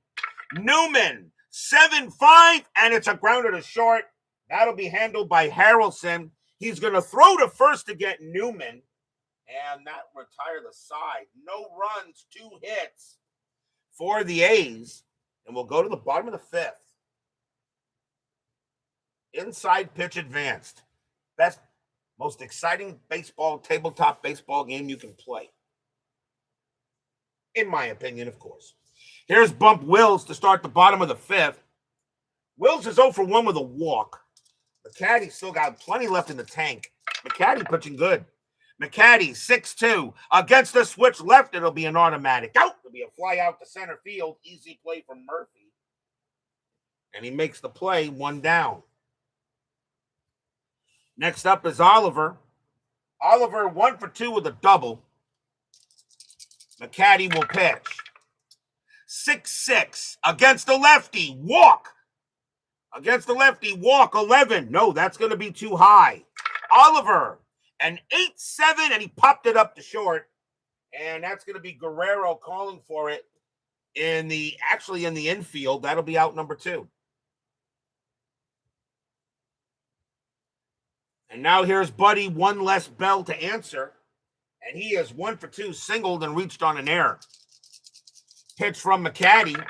Newman, 7-5, and it's a grounder to short. That'll be handled by Harrelson. He's going to throw to first to get Newman, and that retire the side. No runs, 2 hits for the A's, and we'll go to the bottom of the 5th. Inside Pitch Advanced. Best, most exciting tabletop baseball game you can play. In my opinion, of course. Here's Bump Wills to start the bottom of the 5th. Wills is 0 for 1 with a walk. McCatty still got plenty left in the tank. McCatty pitching good. McCatty, 6-2. Against the switch left, it'll be an automatic out. It'll be a fly out to center field. Easy play from Murphy. And he makes the play, 1 down. Next up is Oliver. Oliver, 1 for 2 with a double. McCatty will pitch. 6-6. Against the lefty. Walk. Against the lefty, walk, 11. No, that's going to be too high. Oliver, an 8-7, and he popped it up to short. And that's going to be Guerrero calling for it in the infield. That'll be out number 2. And now here's Buddy, 1 less bell to answer. And he is 1 for 2, singled and reached on an error. Pitch from McCatty.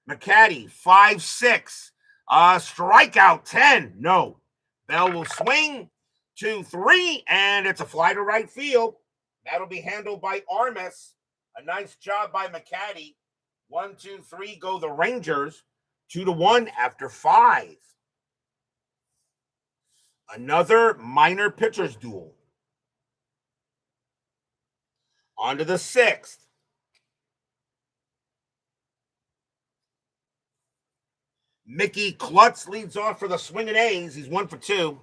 McCatty, 5-6. Strikeout 10. No. Bell will swing 2-3, and it's a fly to right field. That'll be handled by Armas. A nice job by McCatty. 1-2-3 go the Rangers. 2-1 after 5. Another minor pitchers duel. On to the 6th. Mickey Klutz leads off for the swinging A's. He's 1 for 2.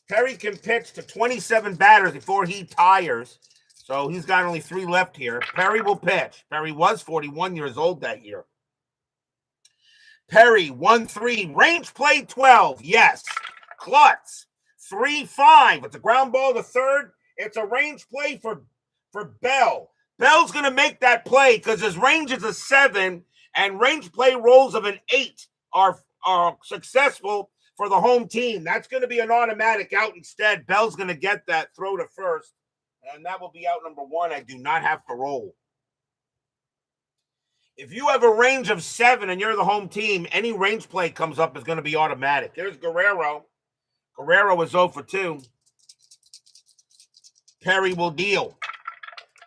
Perry can pitch to 27 batters before he tires. So he's got only 3 left here. Perry will pitch. Perry was 41 years old that year. Perry, 1-3. Range play 12. Yes. Klutz, 3-5. It's a ground ball to third. It's a range play for Bell. Bell's going to make that play because his range is a 7, and range play rolls of an 8 are successful for the home team. That's going to be an automatic out instead. Bell's going to get that throw to first, and that will be out number 1. I do not have to roll. If you have a range of 7 and you're the home team, any range play comes up is going to be automatic. Here's Guerrero. Guerrero is 0 for 2. Perry will deal.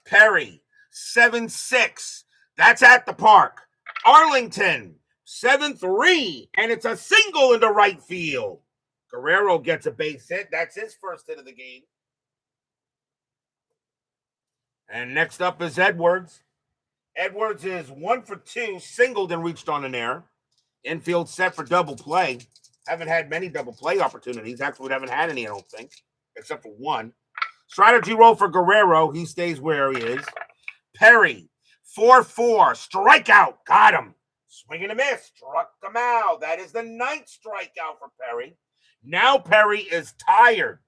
Perry, 7-6. That's at the park. Arlington, 7-3. And it's a single into right field. Guerrero gets a base hit. That's his first hit of the game. And next up is Edwards. Edwards is 1 for 2, singled and reached on an error. Infield set for double play. Haven't had many double play opportunities. Actually, we haven't had any, I don't think, except for 1. Strategy roll for Guerrero. He stays where he is. Perry, 4-4. Strikeout. Got him. Swing and a miss. Struck him out. That is the 9th strikeout for Perry. Now Perry is tired.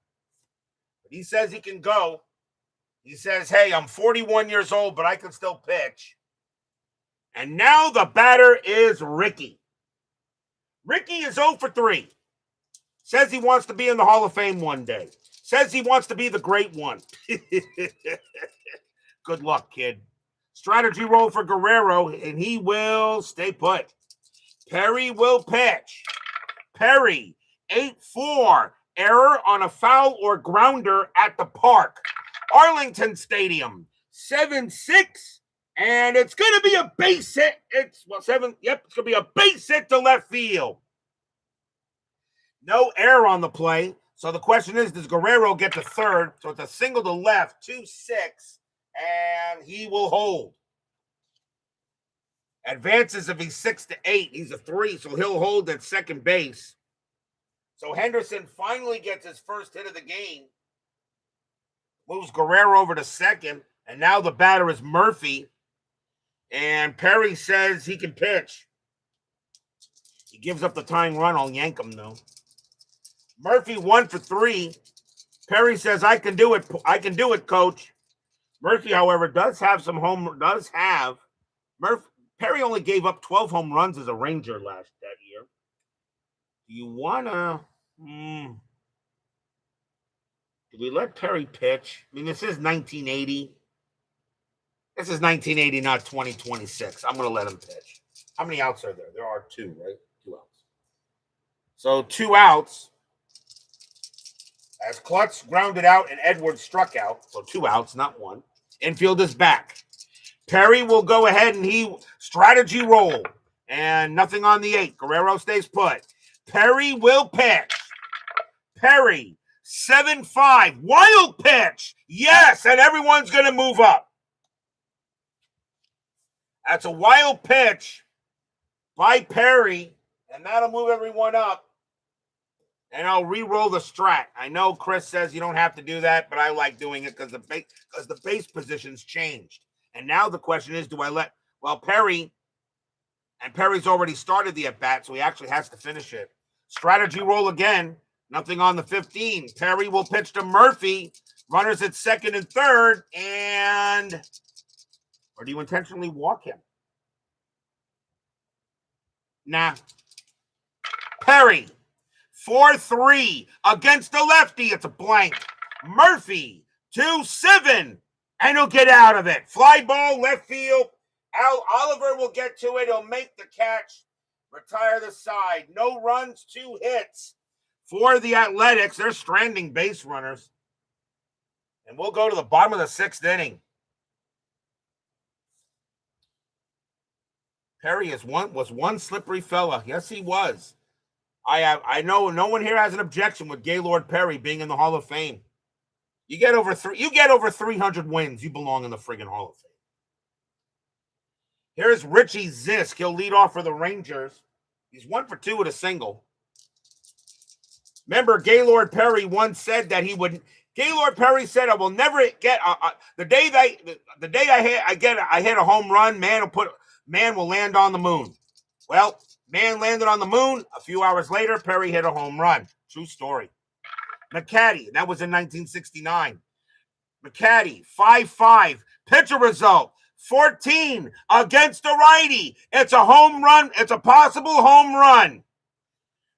But he says he can go. He says, hey, I'm 41 years old, but I can still pitch. And now the batter is Ricky. Ricky is 0 for 3. Says he wants to be in the Hall of Fame one day. Says he wants to be the great one. Good luck, kid. Strategy roll for Guerrero, and he will stay put. Perry will pitch. Perry, 8-4. Error on a foul or grounder at the park. Arlington Stadium, 7-6. And it's going to be a base hit. It's 7. Yep, it's going to be a base hit to left field. No error on the play. So the question is, does Guerrero get to third? So it's a single to left, 2-6, and he will hold. Advances if he's 6-8. He's a 3, so he'll hold at second base. So Henderson finally gets his first hit of the game. Moves Guerrero over to second, and now the batter is Murphy. And Perry says he can pitch. He gives up the tying run. I'll yank him, though. Murphy 1 for 3. Perry says, I can do it. I can do it, coach. Murphy, however, Perry only gave up 12 home runs as a Ranger that year. Do you want to... Do we let Perry pitch? I mean, this is 1980. This is 1980, not 2026. I'm going to let him pitch. How many outs are there? There are 2, right? 2 outs. So 2 outs. As Klutz grounded out and Edwards struck out. So 2 outs, not 1. Infield is back. Perry will go ahead and he strategy roll. And nothing on the 8. Guerrero stays put. Perry will pitch. Perry, 7-5. Wild pitch. Yes, and everyone's going to move up. That's a wild pitch by Perry, and that'll move everyone up. And I'll re-roll the strat. I know Chris says you don't have to do that, but I like doing it because the base position's changed. And now the question is, do I let Perry's already started the at-bat, so he actually has to finish it. Strategy roll again. Nothing on the 15. Perry will pitch to Murphy. Runners at second and third, and... Or do you intentionally walk him? Nah. Perry, 4-3 against the lefty. It's a blank. Murphy, 2-7, and he'll get out of it. Fly ball, left field. Al Oliver will get to it. He'll make the catch. Retire the side. No runs, 2 hits. For the Athletics, they're stranding base runners. And we'll go to the bottom of the 6th inning. Perry was one slippery fella. Yes, he was. I know no one here has an objection with Gaylord Perry being in the Hall of Fame. You get over 300 wins, you belong in the friggin' Hall of Fame. Here's Richie Zisk. He'll lead off for the Rangers. He's 1 for 2 with a single. Remember, Gaylord Perry once said that he would. Gaylord Perry said, "I will never get the day I hit a home run. Man will land on the moon." Well, man landed on the moon. A few hours later, Perry hit a home run. True story. McCatty, that was in 1969. McCatty, 5-5. Pitcher result, 14 against a righty. It's a home run. It's a possible home run.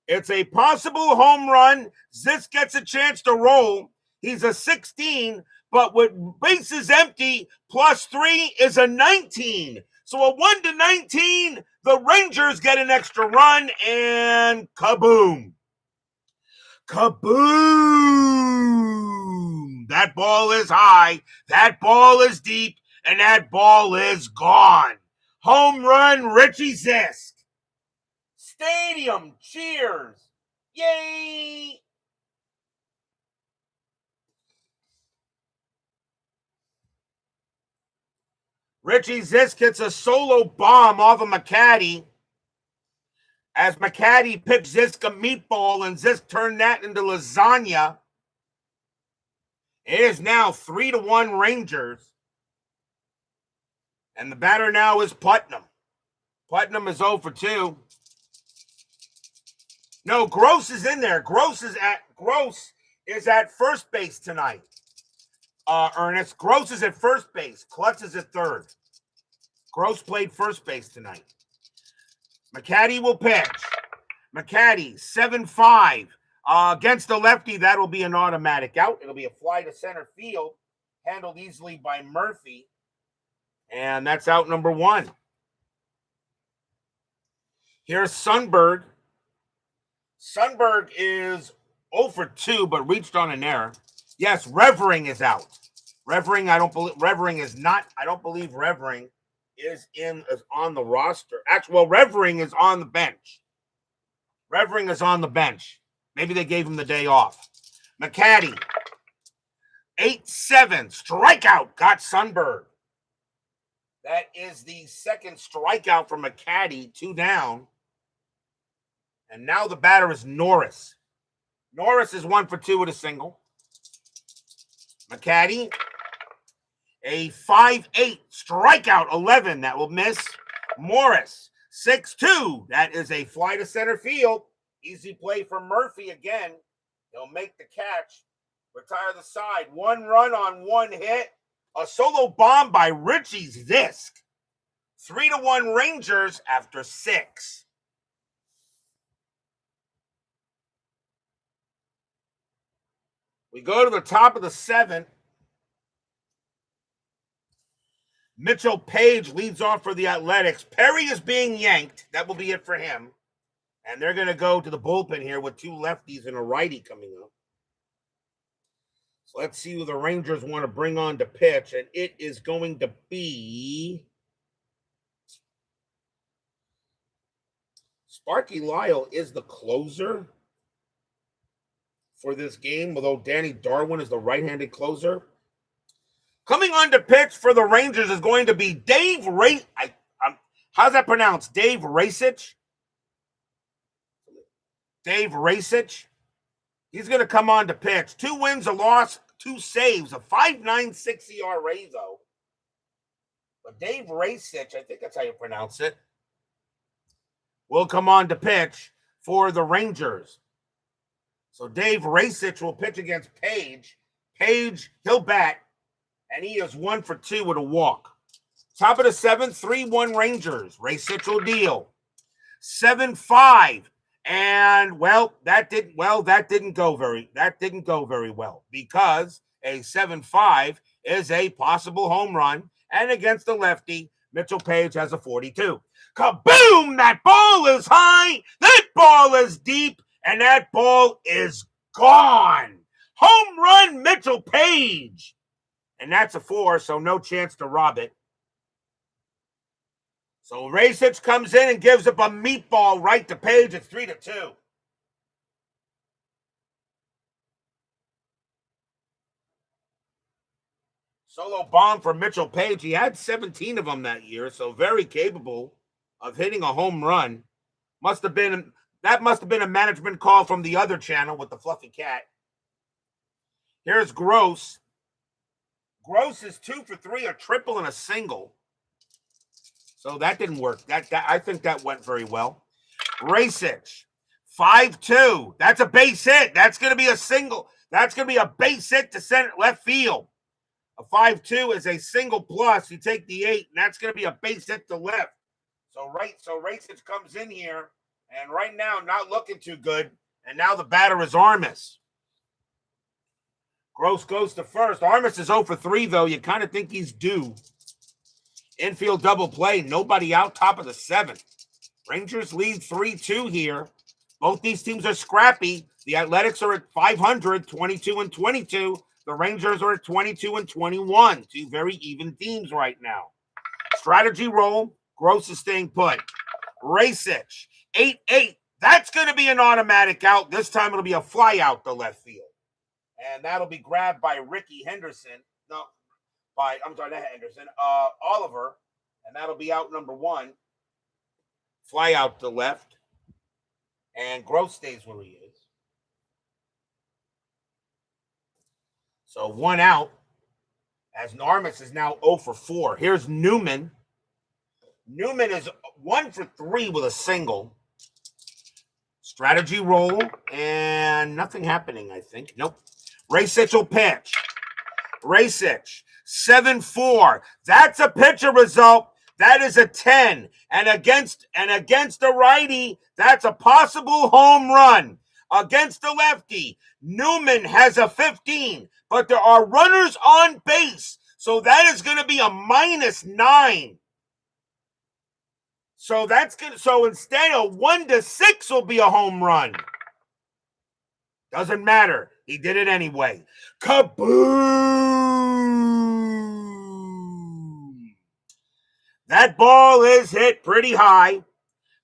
It's a possible home run. Zisk gets a chance to roll. He's a 16, but with bases empty, +3 is a 19. So a 1-19, the Rangers get an extra run, and kaboom. Kaboom! That ball is high, that ball is deep, and that ball is gone. Home run, Richie Zisk. Stadium cheers. Yay! Richie Zisk hits a solo bomb off of McCatty. As McCatty picked Zisk a meatball and Zisk turned that into lasagna. It is now 3-1 Rangers. And the batter now is Putnam. Putnam is 0 for 2. No, Gross is in there. Gross is at first base tonight. Ernest, Gross is at first base. Klutz is at third. Gross played first base tonight. McCatty will pitch. McCatty, 7-5. Against the lefty, that'll be an automatic out. It'll be a fly to center field, handled easily by Murphy. And that's out number 1. Here's Sundberg. Sundberg is 0 for 2, but reached on an error. Yes, Revering is out. Revering is on the roster. Actually, well, Revering is on the bench. Revering is on the bench. Maybe they gave him the day off. McCatty, 8-7. Strikeout got Sundberg. That is the second strikeout for McCatty. 2 down. And now the batter is Norris. Norris is 1 for 2 with a single. McCatty, a 5-8 strikeout, 11. That will miss. Morris, 6-2. That is a fly to center field. Easy play for Murphy again. He'll make the catch. Retire the side. 1 run on 1 hit. A solo bomb by Richie Zisk. 3-1 Rangers after 6. We go to the top of the 7th. Mitchell Page leads off for the Athletics. Perry is being yanked. That will be it for him. And they're going to go to the bullpen here with 2 lefties and a righty coming up. So let's see who the Rangers want to bring on to pitch. And it is going to be Sparky Lyle is the closer for this game, although Danny Darwin is the right-handed closer. Coming on to pitch for the Rangers is going to be Dave how's that pronounced? Dave Racich? Dave Racich. He's going to come on to pitch. 2 wins, a loss, 2 saves, a 5.96 ERA, though. But Dave Racich, I think that's how you pronounce it, will come on to pitch for the Rangers. So Dave Racich will pitch against Page. Page, he'll bat, and he is 1 for 2 with a walk. Top of the 7th, 3-1 Rangers. Racich will deal. 7-5. And that didn't go very well because a 7-5 is a possible home run, and against the lefty, Mitchell Page has a 42. Kaboom! That ball is high, that ball is deep, and that ball is gone. Home run, Mitchell Page. And that's a 4, so no chance to rob it. So Racich comes in and gives up a meatball right to Page. It's 3-2. Solo bomb for Mitchell Page. He had 17 of them that year, so very capable of hitting a home run. That must have been a management call from the other channel with the fluffy cat. Here's Gross. Gross is 2 for 3, a triple and a single. So that didn't work. I think that went very well. Racich, 5-2. That's a base hit. That's going to be a single. That's going to be a base hit to center left field. A 5-2 is a single plus. You take the 8, and that's going to be a base hit to left. So Racich comes in here, and right now not looking too good. And now the batter is Armas. Gross goes to first. Armas is 0 for 3, though. You kind of think he's due. Infield double play. Nobody out, top of the 7th. Rangers lead 3-2 here. Both these teams are scrappy. The Athletics are at 500, 22-22. The Rangers are at 22-21. Two very even teams right now. Strategy roll. Gross is staying put. Racich, 8-8. That's going to be an automatic out. This time it'll be a fly out to left field. And that'll be grabbed by Ricky Henderson. Oliver. And that'll be out number 1. Fly out to left. And Gross stays where he is. So 1 out. As Armas is now 0 for 4. Here's Newman. Newman is 1 for 3 with a single. Strategy roll. And nothing happening, I think. Nope. Racich will pitch. Racich, 7-4. That's a pitcher result. That is a 10. And against a righty, that's a possible home run. Against a lefty, Newman has a 15. But there are runners on base. So that is going to be a -9. So that's good. So instead of 1-6 will be a home run. Doesn't matter. He did it anyway. Kaboom! That ball is hit pretty high.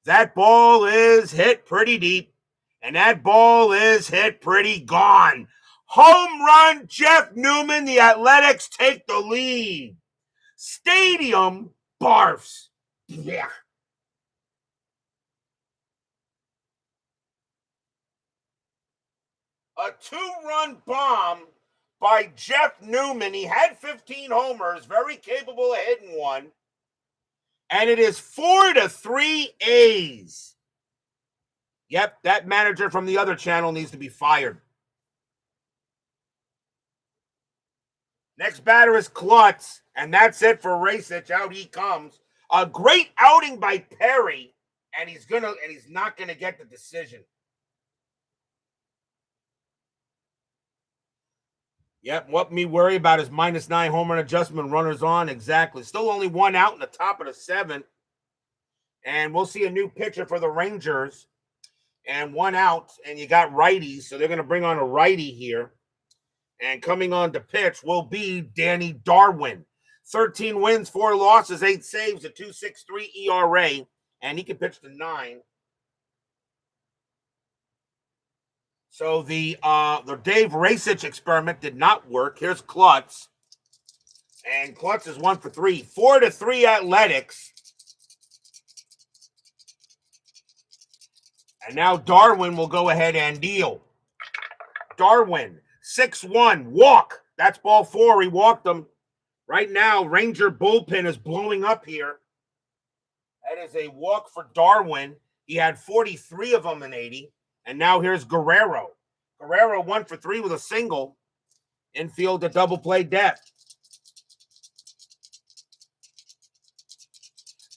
That ball is hit pretty deep. And that ball is hit pretty gone. Home run, Jeff Newman. The Athletics take the lead. Stadium barfs. Yeah. A 2-run bomb by Jeff Newman. He had 15 homers, very capable of hitting one. And it is 4-3 A's. Yep, that manager from the other channel needs to be fired. Next batter is Klutz, and that's it for Racich. Out he comes. A great outing by Perry, and he's not gonna get the decision. Yep, what me worry about is -9 home run adjustment, runners on. Exactly. Still only 1 out in the top of the 7th. And we'll see a new pitcher for the Rangers. And 1 out, and you got righties, so they're going to bring on a righty here. And coming on to pitch will be Danny Darwin. 13 wins, 4 losses, 8 saves, a 2.63 ERA. And he can pitch to 9. So the Dave Racich experiment did not work. Here's Klutz. And Klutz is 1 for 3. 4-3 Athletics. And now Darwin will go ahead and deal. Darwin, 6-1, walk. That's ball 4. He walked them. Right now, Ranger bullpen is blowing up here. That is a walk for Darwin. He had 43 of them in 80. And now here's Guerrero. Guerrero 1 for 3 with a single. Infield to double play depth.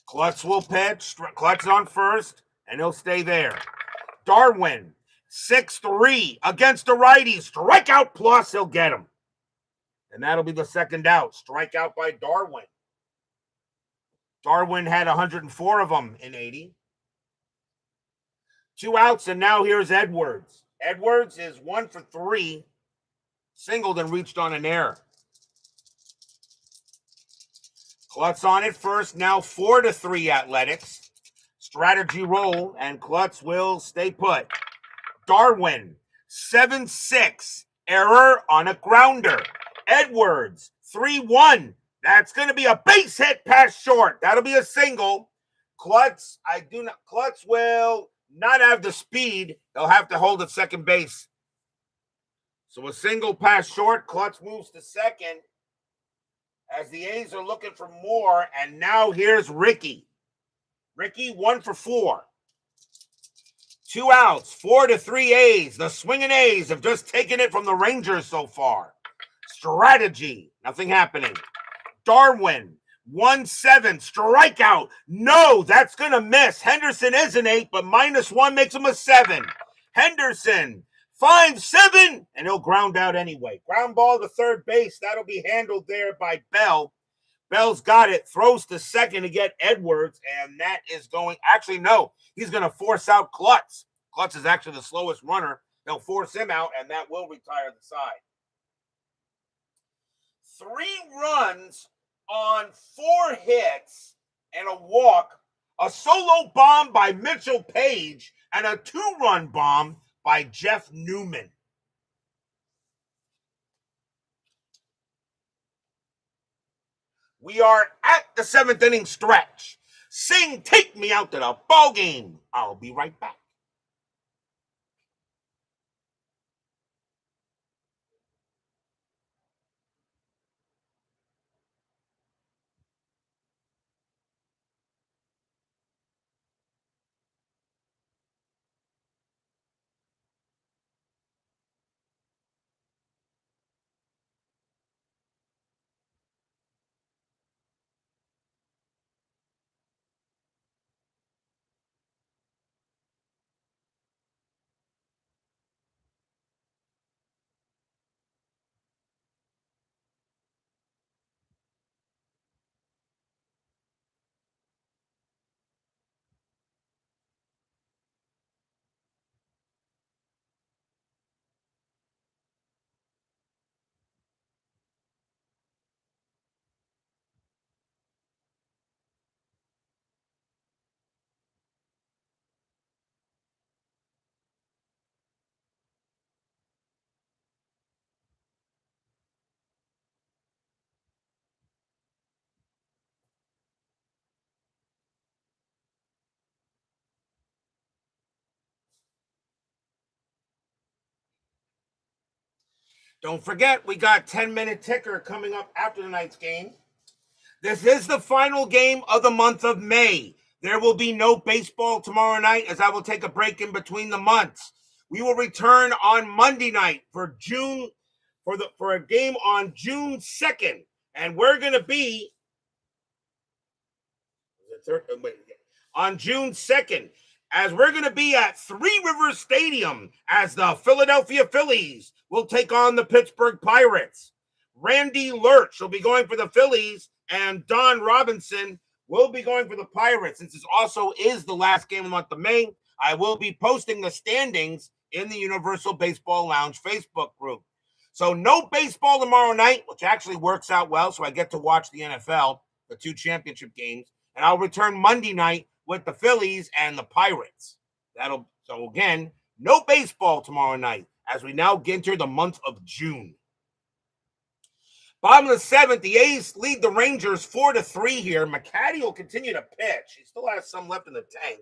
Klutz will pitch. Klutz on first, and he'll stay there. Darwin, 6-3 against the righty. Strikeout plus, he'll get him. And that'll be the second out. Strikeout by Darwin. Darwin had 104 of them in 80. 2 outs, and now here's Edwards. Edwards is 1 for 3, singled and reached on an error. Klutz on it first, now 4-3 Athletics. Strategy roll, and Klutz will stay put. Darwin, 7-6, error on a grounder. Edwards, 3-1. That's going to be a base hit past short. That'll be a single. Klutz will not have the speed. They'll have to hold at second base. So a single past short. Klutz moves to second as the A's are looking for more. And now here's Ricky. Ricky, 1 for 4. 2 outs, 4-3 A's. The swinging A's have just taken it from the Rangers so far. Strategy, nothing happening. Darwin, 1-7, strikeout. No, that's going to miss. Henderson is an 8, but -1 makes him a 7. Henderson, 5-7, and he'll ground out anyway. Ground ball to third base. That'll be handled there by Bell. Bell's got it, throws to second to get Edwards, and that is going, actually, no, he's going to force out Klutz. Klutz is actually the slowest runner. They'll force him out, and that will retire the side. 3 runs on 4 hits and a walk, a solo bomb by Mitchell Page, and a 2-run bomb by Jeff Newman. We are at the 7th inning stretch. Sing, take me out to the ball game. I'll be right back. Don't forget, we got 10-minute ticker coming up after tonight's game. This is the final game of the month of May. There will be no baseball tomorrow night as I will take a break in between the months. We will return on Monday night for a game on June 2nd. And we're going to be on June 2nd, as we're going to be at Three Rivers Stadium as the Philadelphia Phillies will take on the Pittsburgh Pirates. Randy Lurch will be going for the Phillies, and Don Robinson will be going for the Pirates. Since this also is the last game of the month of May, I will be posting the standings in the Universal Baseball Lounge Facebook group. So no baseball tomorrow night, which actually works out well, so I get to watch the NFL, the 2 championship games, and I'll return Monday night with the Phillies and the Pirates. So again, no baseball tomorrow night as we now enter the month of June. Bottom of the 7th, the A's lead the Rangers 4-3 here. McCatty will continue to pitch. He still has some left in the tank.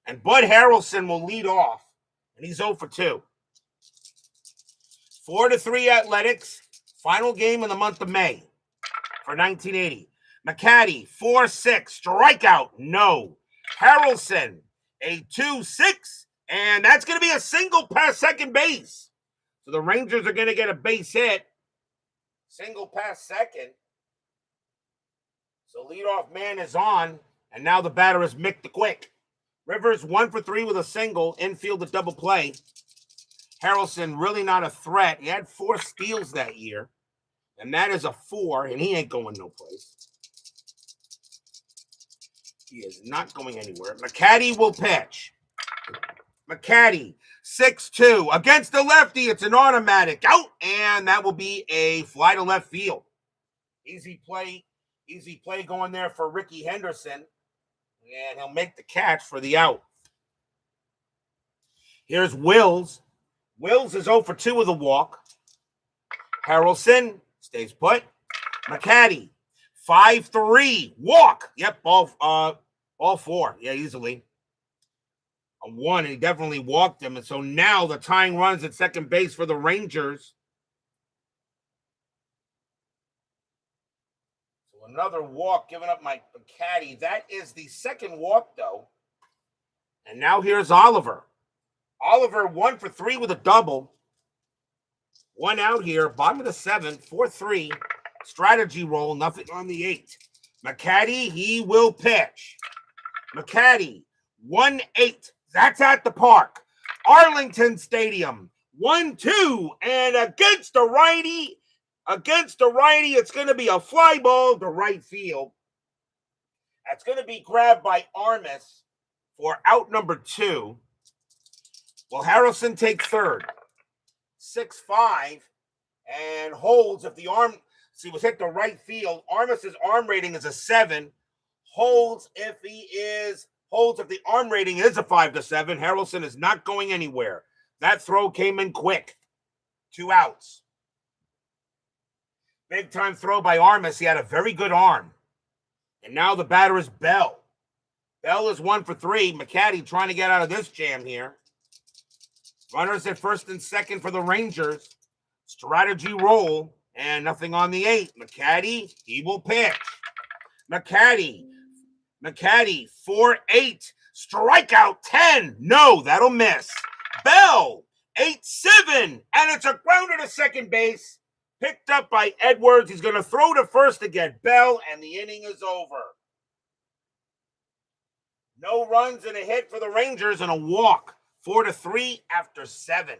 And Bud Harrelson will lead off, and he's 0 for 2. 4-3 Athletics, final game in the month of May for 1980. McCatty, 4-6, strikeout, no. Harrelson, a 2-6, and that's going to be a single past second base. So the Rangers are going to get a base hit. Single past second. So leadoff man is on, and now the batter is Mick the Quick. Rivers 1 for 3 with a single, infield a double play. Harrelson really not a threat. He had 4 steals that year, and that is a 4, and he ain't going no place. He is not going anywhere. McCatty will pitch. McCatty, 6-2. Against the lefty, it's an automatic out, and that will be a fly to left field. Easy play going there for Ricky Henderson, and he'll make the catch for the out. Here's Wills. Wills is 0 for 2 with a walk. Harrelson stays put. McCatty, 5-3. Walk. Yep, all 4. Yeah, easily. A 1, and he definitely walked him. And so now the tying runs at second base for the Rangers. So another walk given up by McCatty. That is the second walk, though. And now here's Oliver. Oliver 1 for 3 with a double. 1 out here, bottom of the 7th, 4-3. Strategy roll, nothing on the 8th. McCatty, he will pitch. McCatty, 1-8. That's at the park. Arlington Stadium, 1-2. And against the righty, it's going to be a fly ball to right field. That's going to be grabbed by Armas for out number 2. Will Harrelson take third? 6-5 and holds if the arm was hit to right field. Armas's arm rating is a 7. Holds if the arm rating is a 5-7. Harrelson is not going anywhere. That throw came in quick. 2 outs. Big time throw by Armas. He had a very good arm. And now the batter is Bell. Bell is 1 for 3. McCatty trying to get out of this jam here. Runners at first and second for the Rangers. Strategy roll, and nothing on the 8. McCatty, he will pitch. McCatty, 4-8. Strikeout 10. No, that'll miss. Bell, 8-7. And it's a grounder to second base. Picked up by Edwards. He's going to throw to first to get Bell, and the inning is over. No runs and a hit for the Rangers and a walk. 4-3 after 7.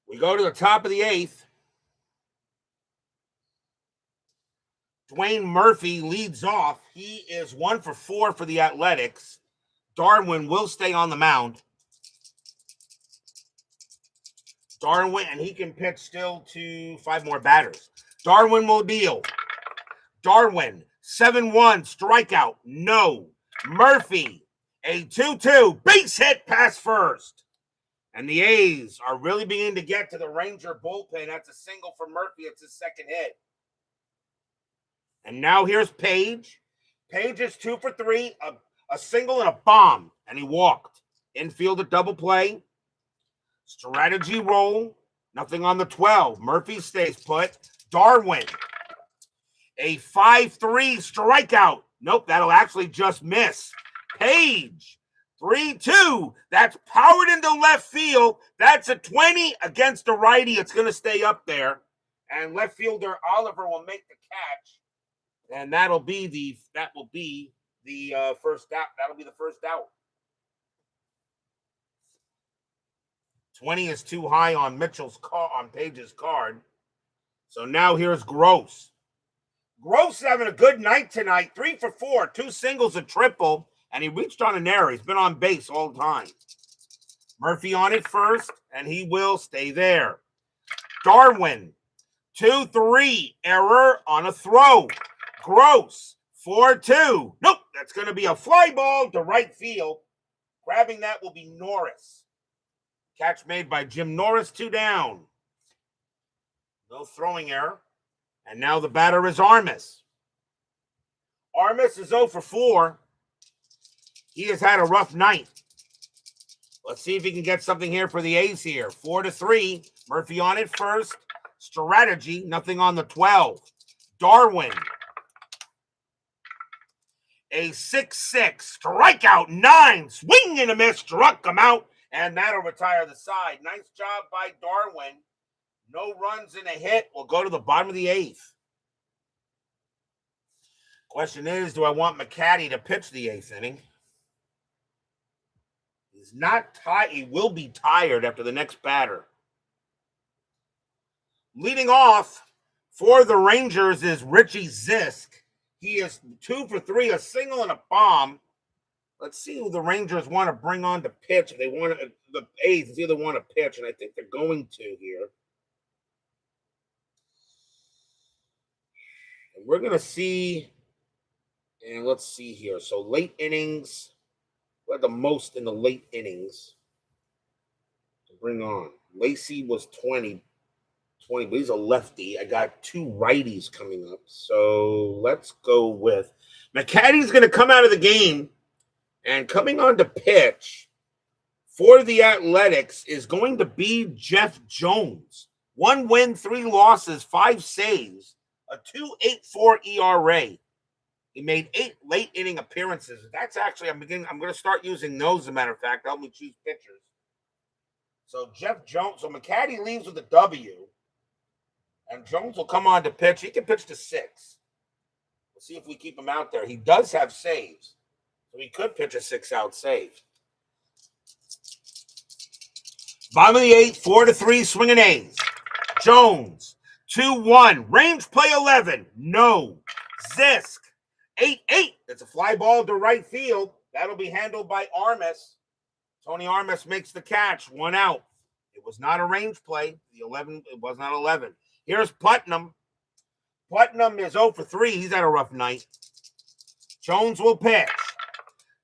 We go to the top of the 8th. Dwayne Murphy leads off. He is 1 for 4 for the Athletics. Darwin will stay on the mound. Darwin, and he can pitch still to 5 more batters. Darwin will deal. Darwin, 7-1, strikeout, no. Murphy, a 2-2, base hit, pass first. And the A's are really beginning to get to the Ranger bullpen. That's a single for Murphy. It's his second hit. And now here's Page. Page is 2 for 3, a single and a bomb, and he walked. Infield a double play. Strategy roll, nothing on the 12. Murphy stays put. Darwin, a 5-3 strikeout. Nope, that'll actually just miss. Page, 3-2. That's powered into left field. That's a 20 against the righty. It's going to stay up there. And left fielder Oliver will make the catch. And that'll be the first out. That'll be the first out. 20 is too high on Page's card. So now here's Gross. Gross is having a good night tonight. 3 for 4, 2 singles, a triple, and he reached on an error. He's been on base all the time. Murphy on it first, and he will stay there. Darwin, 2-3, error on a throw. Gross, 4-2. Nope, that's going to be a fly ball to right field. Grabbing that will be Norris. Catch made by Jim Norris, 2 down. No throwing error. And now the batter is Armas. Armas is 0 for 4. He has had a rough night. Let's see if he can get something here for the A's here. 4-3. Murphy on it first. Strategy, nothing on the 12. Darwin. A 6-6. Strikeout 9. Swing and a miss. Struck him out. And that'll retire the side. Nice job by Darwin. No runs and a hit. We'll go to the bottom of the 8th. Question is, do I want McCatty to pitch the 8th inning? He's not tired. He will be tired after the next batter. Leading off for the Rangers is Richie Zisk. He is 2 for 3, a single and a bomb. Let's see who the Rangers want to bring on to pitch. If they want to, the A's either want to pitch, and I think they're going to here. And we're going to see, and let's see here. So late innings, we had the most in the late innings to bring on. Lacey was 20, but he's a lefty. I got 2 righties coming up. So let's go with McCatty's going to come out of the game, and coming on to pitch for the Athletics is going to be Jeff Jones. 1 win, 3 losses, 5 saves, a 2.84 ERA. He made 8 late inning appearances. That's actually, I'm going to start using those, as a matter of fact. Help me choose pitchers. So Jeff Jones, so McCatty leaves with a W, and Jones will come on to pitch. He can pitch to 6. We'll see if we keep him out there. He does have saves, so he could pitch a 6-out save. Bottom of the 8th, 4-3, swinging A's. Jones, 2-1, range play 11, no. Zisk, 8-8, that's a fly ball to right field. That'll be handled by Armas. Tony Armas makes the catch, 1 out. It was not a range play. It was not 11. Here's Putnam. Putnam is 0 for 3. He's had a rough night. Jones will pitch.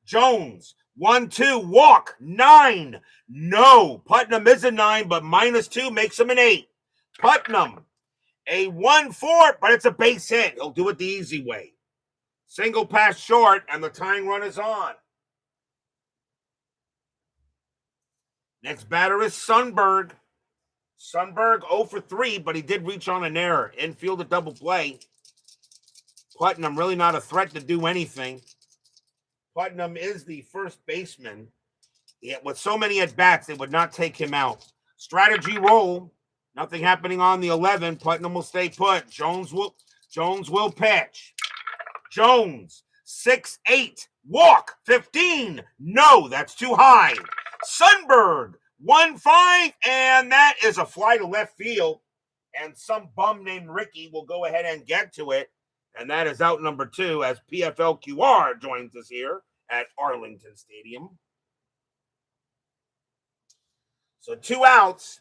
Jones, 1-2, walk, 9. No. Putnam is a 9, but -2 makes him an 8. Putnam, a 1-4, but it's a base hit. He'll do it the easy way. Single pass short, and the tying run is on. Next batter is Sundberg. Sundberg 0 for 3, but he did reach on an error. Infield a double play. Putnam really not a threat to do anything. Putnam is the first baseman. With so many at-bats, they would not take him out. Strategy roll. Nothing happening on the 11. Putnam will stay put. Jones will pitch. Jones, 6-8. Walk, 15. No, that's too high. Sundberg, 1-5, and that is a fly to left field. And some bum named Ricky will go ahead and get to it. And that is out number 2 as PFLQR joins us here at Arlington Stadium. So 2 outs.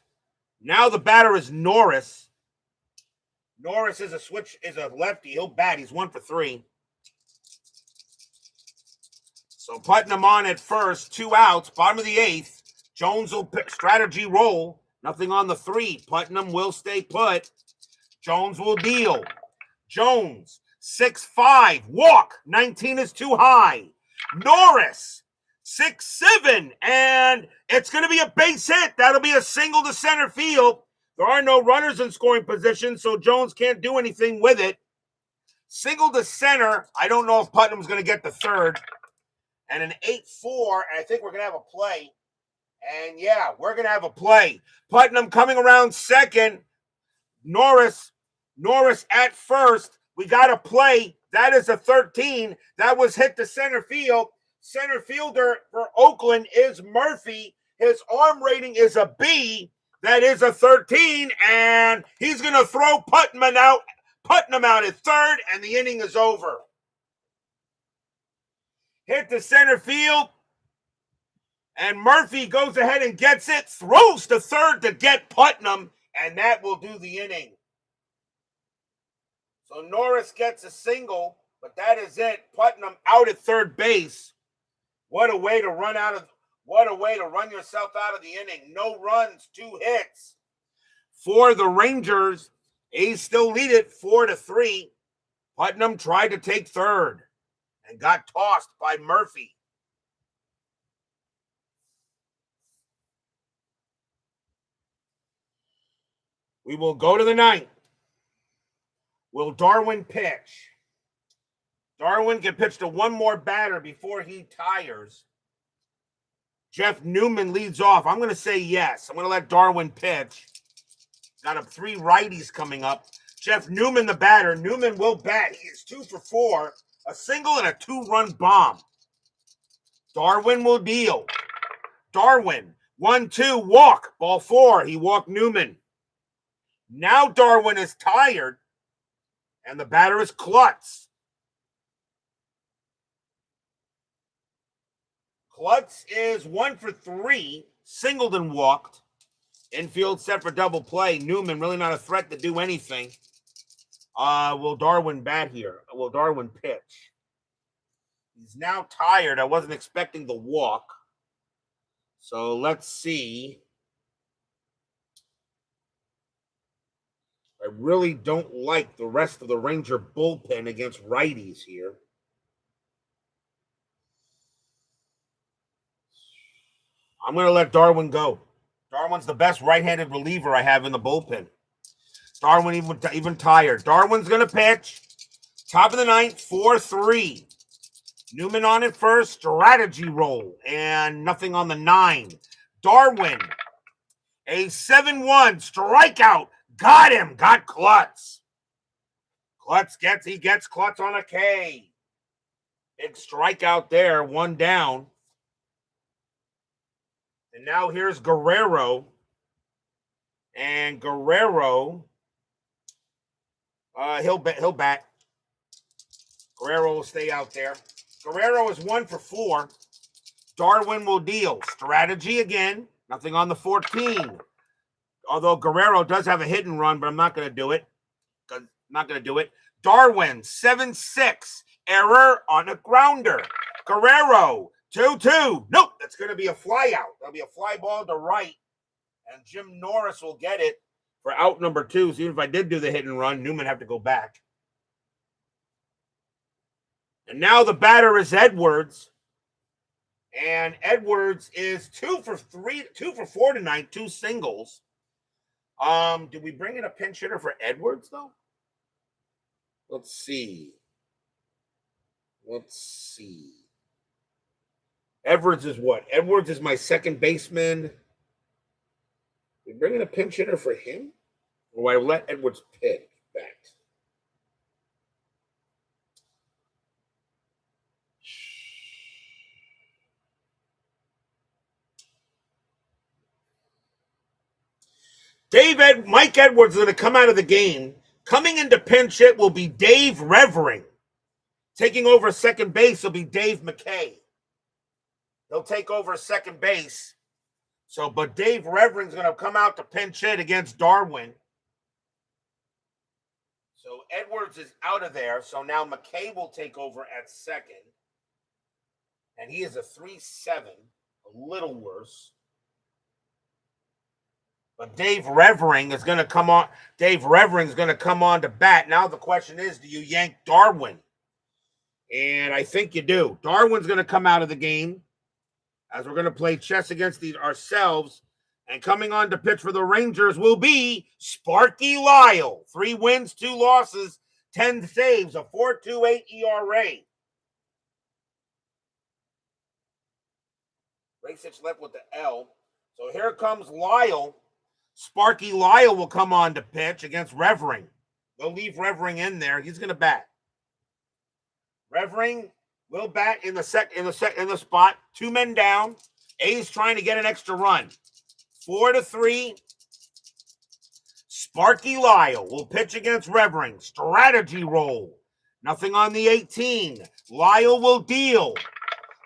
Now the batter is Norris. Norris is a lefty. He'll bat. He's 1 for 3. So Putnam on at first. 2 outs. Bottom of the 8th. Jones will pick strategy roll. Nothing on the 3. Putnam will stay put. Jones will deal. Jones, 6-5. Walk. 19 is too high. Norris, 6-7. And it's going to be a base hit. That'll be a single to center field. There are no runners in scoring position, so Jones can't do anything with it. Single to center. I don't know if Putnam's going to get the third. And an 8-4, and I think we're going to have a play. And yeah, we're going to have a play. Putnam coming around second. Norris at first. We got a play. That is a 13. That was hit to center field. Center fielder for Oakland is Murphy. His arm rating is a B. That is a 13, and he's going to throw Putnam out at third, and the inning is over. Hit to center field, and Murphy goes ahead and gets it, throws to third to get Putnam, and that will do the inning. So Norris gets a single, but that is it. Putnam out at third base. What a way to run yourself out of the inning. No runs, 2 hits. For the Rangers, A's still lead it 4-3. Putnam tried to take third and got tossed by Murphy. We will go to the 9th. Will Darwin pitch? Darwin can pitch to one more batter before he tires. Jeff Newman leads off. I'm going to say yes. I'm going to let Darwin pitch. Got 3 righties coming up. Jeff Newman, the batter. Newman will bat. He is 2 for 4. A single and a 2-run bomb. Darwin will deal. Darwin, 1-2, walk. Ball 4, he walked Newman. Now Darwin is tired, and the batter is Klutz. Klutz is 1 for 3, singled and walked. Infield set for double play. Newman really not a threat to do anything. Will Darwin bat here? Will Darwin pitch? He's now tired. I wasn't expecting the walk. So let's see. I really don't like the rest of the Ranger bullpen against righties here. I'm going to let Darwin go. Darwin's the best right-handed reliever I have in the bullpen. Darwin even tired. Darwin's going to pitch. Top of the ninth, 4-3. Newman on it first, strategy roll, and nothing on the 9. Darwin, a 7-1 strikeout. Got him. Got Klutz. He gets Klutz on a K. Big strikeout there, 1 down. And now here's Guerrero. And Guerrero, he'll bat. Guerrero will stay out there. Guerrero is 1 for 4. Darwin will deal. Strategy again. Nothing on the 14. Although Guerrero does have a hit and run, but I'm not going to do it. Darwin, 7-6. Error on a grounder. Guerrero, 2-2. Nope, that's going to be a fly out. That'll be a fly ball to right. And Jim Norris will get it for out number 2. So even if I did do the hit and run, Newman have to go back. And now the batter is Edwards. And Edwards is 2 for 4 tonight, 2 singles. Did we bring in a pinch hitter for Edwards, though? Let's see. Edwards is what? Edwards is my second baseman. We bring in a pinch hitter for him? Or do I let Edwards pitch back? Mike Edwards is going to come out of the game. Coming into pinch hit will be Dave Revering. Taking over second base will be Dave McCatty. He'll take over second base. But Dave Revering's going to come out to pinch hit against Darwin. So Edwards is out of there. So now McCay will take over at second. And he is a 3-7, a little worse. But Dave Revering is going to come on. Dave Revering's going to come on to bat. Now the question is, do you yank Darwin? And I think you do. Darwin's going to come out of the game as we're going to play chess against ourselves. And coming on to pitch for the Rangers will be Sparky Lyle. 3 wins, 2 losses, 10 saves, a 4.28 ERA. Racich left with the L. So here comes Lyle. Sparky Lyle will come on to pitch against Revering. They'll leave Revering in there. He's going to bat. Revering will bat in the spot. 2 men down. A's trying to get an extra run. 4-3. Sparky Lyle will pitch against Revering. Strategy roll. Nothing on the 18. Lyle will deal.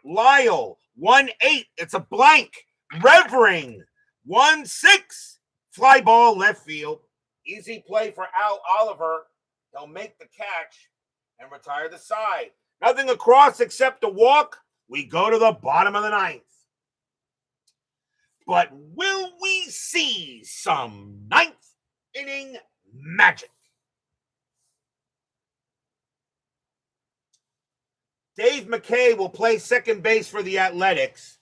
Lyle, 1-8. It's a blank. Revering, 1-6. Fly ball left field. Easy play for Al Oliver. He'll make the catch and retire the side. Nothing across except a walk. We go to the bottom of the 9th. But will we see some 9th inning magic? Dave McCay will play second base for the Athletics.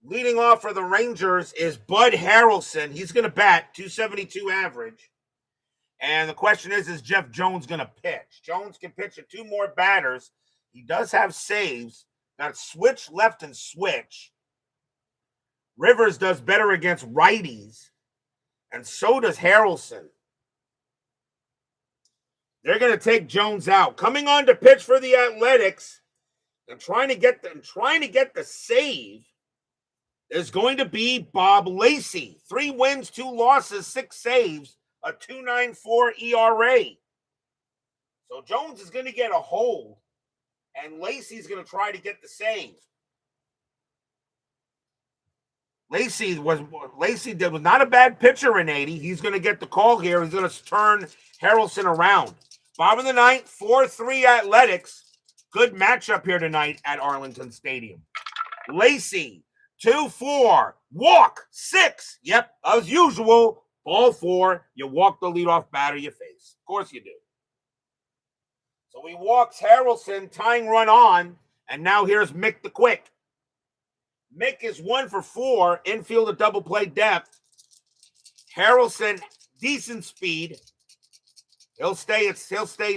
Leading off for the Rangers is Bud Harrelson. He's going to bat, 272 average. And the question is Jeff Jones going to pitch? Jones can pitch to 2 more batters. He does have saves. Got switch left and switch. Rivers does better against righties. And so does Harrelson. They're going to take Jones out. Coming on to pitch for the Athletics and trying to get the save is going to be Bob Lacey. 3 wins, 2 losses, 6 saves, a 2.94 ERA. So Jones is going to get a hold, and Lacey's going to try to get the save. Lacey was not a bad pitcher in 80. He's going to get the call here. He's going to turn Harrelson around. Bottom of the ninth, 4-3 Athletics. Good matchup here tonight at Arlington Stadium. Lacey, 2-4, walk, 6. Yep, as usual, ball 4. You walk the leadoff batter you face. Of course you do. So he walks Harrelson, tying run on, and now here's Mick the Quick. Mick is 1 for 4, infield at double play depth. Harrelson, decent speed. He'll stay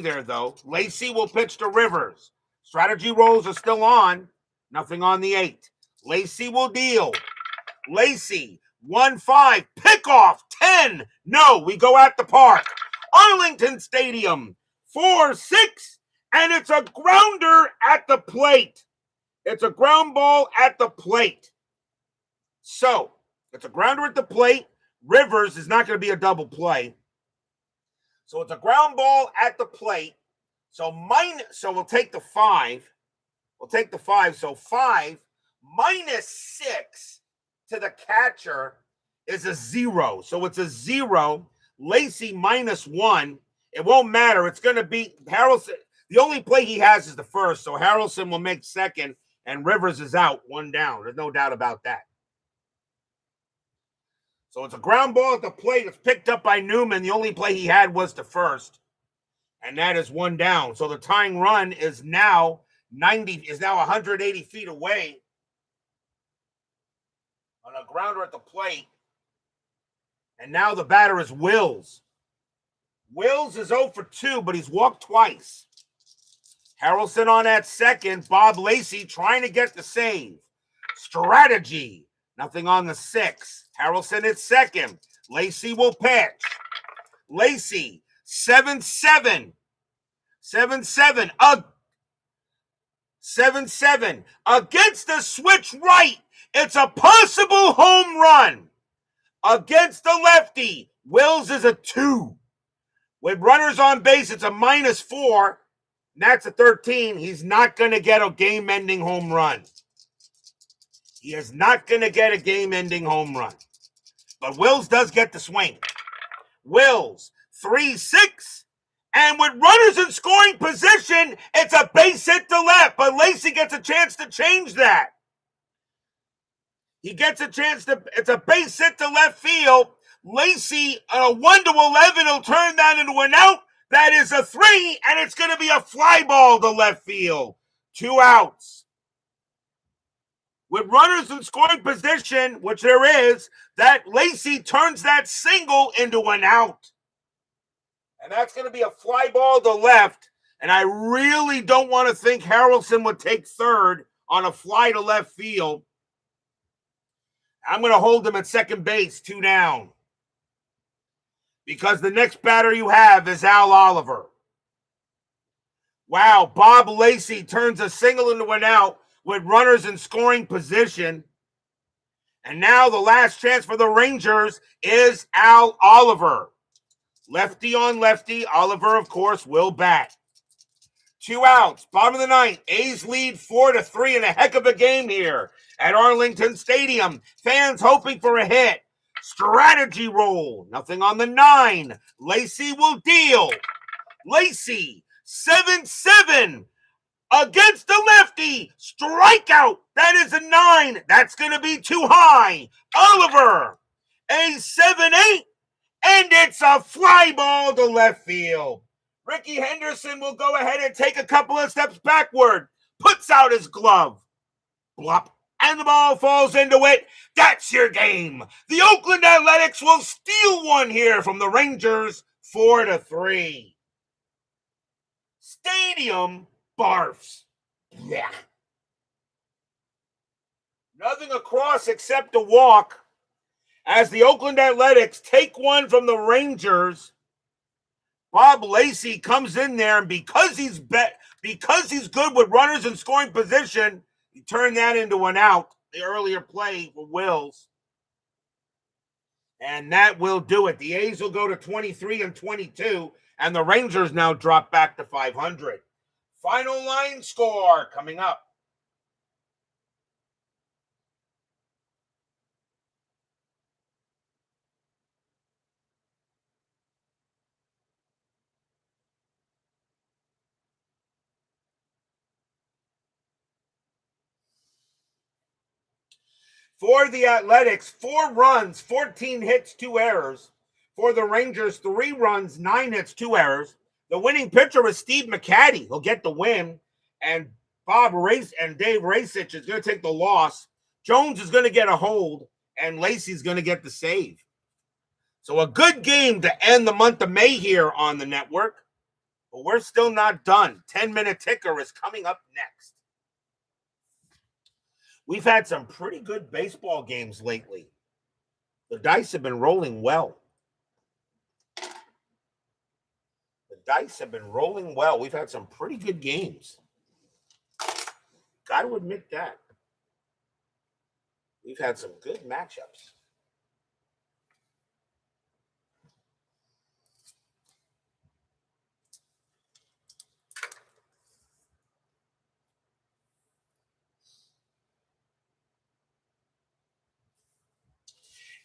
there, though. Lacey will pitch to Rivers. Strategy rolls are still on. Nothing on the 8. Lacey will deal. Lacey, 1-5, pickoff, 10. No, we go at the park. Arlington Stadium, 4-6, and it's a grounder at the plate. It's a ground ball at the plate. So, it's a grounder at the plate. Rivers is not going to be a double play. So, it's a ground ball at the plate. So, we'll take the 5. We'll take the 5. So, 5 minus 6 to the catcher is a 0. So, it's a 0. Lacey minus 1. It won't matter. It's going to be Harrelson. The only play he has is the first. So, Harrelson will make second. And Rivers is out, 1 down. There's no doubt about that. So it's a ground ball at the plate. It's picked up by Newman. The only play he had was the first. And that is 1 down. So the tying run is now 180 feet away on a grounder at the plate. And now the batter is Wills. Wills is 0 for 2, but he's walked twice. Harrelson on at second. Bob Lacey trying to get the save. Strategy. Nothing on the 6. Harrelson at second. Lacey will pitch. Lacey, 7-7. 7-7. 7-7. Against the switch right. It's a possible home run. Against the lefty. Wills is a 2. With runners on base, it's a minus 4. And that's a 13. He's not going to get a game-ending home run. He is not going to get a game-ending home run. But Wills does get the swing. Wills, 3-6. And with runners in scoring position, it's a base hit to left. But Lacey gets a chance to change that. He gets a chance to, it's a base hit to left field. Lacey, on a 1-11, will turn that into an out. That is a 3, and it's going to be a fly ball to left field. 2 outs. With runners in scoring position, which there is, that Lacey turns that single into an out. And that's going to be a fly ball to left. And I really don't want to think Harrelson would take third on a fly to left field. I'm going to hold him at second base, 2 down. Because the next batter you have is Al Oliver. Wow, Bob Lacey turns a single into an out with runners in scoring position. And now the last chance for the Rangers is Al Oliver. Lefty on lefty. Oliver, of course, will bat. 2 outs. Bottom of the ninth. A's lead 4-3 in a heck of a game here at Arlington Stadium. Fans hoping for a hit. Strategy roll. Nothing on the 9. Lacey will deal. Lacey, 7-7. Against the lefty. Strikeout. That is a 9. That's going to be too high. Oliver, a 7-8. And it's a fly ball to left field. Ricky Henderson will go ahead and take a couple of steps backward. Puts out his glove. Blop. And the ball falls into it. That's your game. The Oakland Athletics will steal one here from the Rangers, 4-3. Stadium barfs. Yeah. Nothing across except a walk as the Oakland Athletics take one from the Rangers. Bob Lacey comes in there, and because he's good with runners in scoring position, he turned that into an out. the earlier play for Wills. And that will do it. The A's will go to 23 and 22, and the Rangers now drop back to 500. Final line score coming up. For the Athletics, 4 runs, 14 hits, 2 errors. For the Rangers, 3 runs, 9 hits, 2 errors. The winning pitcher is Steve McCatty. He'll get the win. And Bob Race and Dave Racich is going to take the loss. Jones is going to get a hold, and Lacey's going to get the save. So a good game to end the month of May here on the network. But we're still not done. 10-minute ticker is coming up next. We've had some pretty good baseball games lately. The dice have been rolling well. We've had some pretty good games. Got to admit that. We've had some good matchups.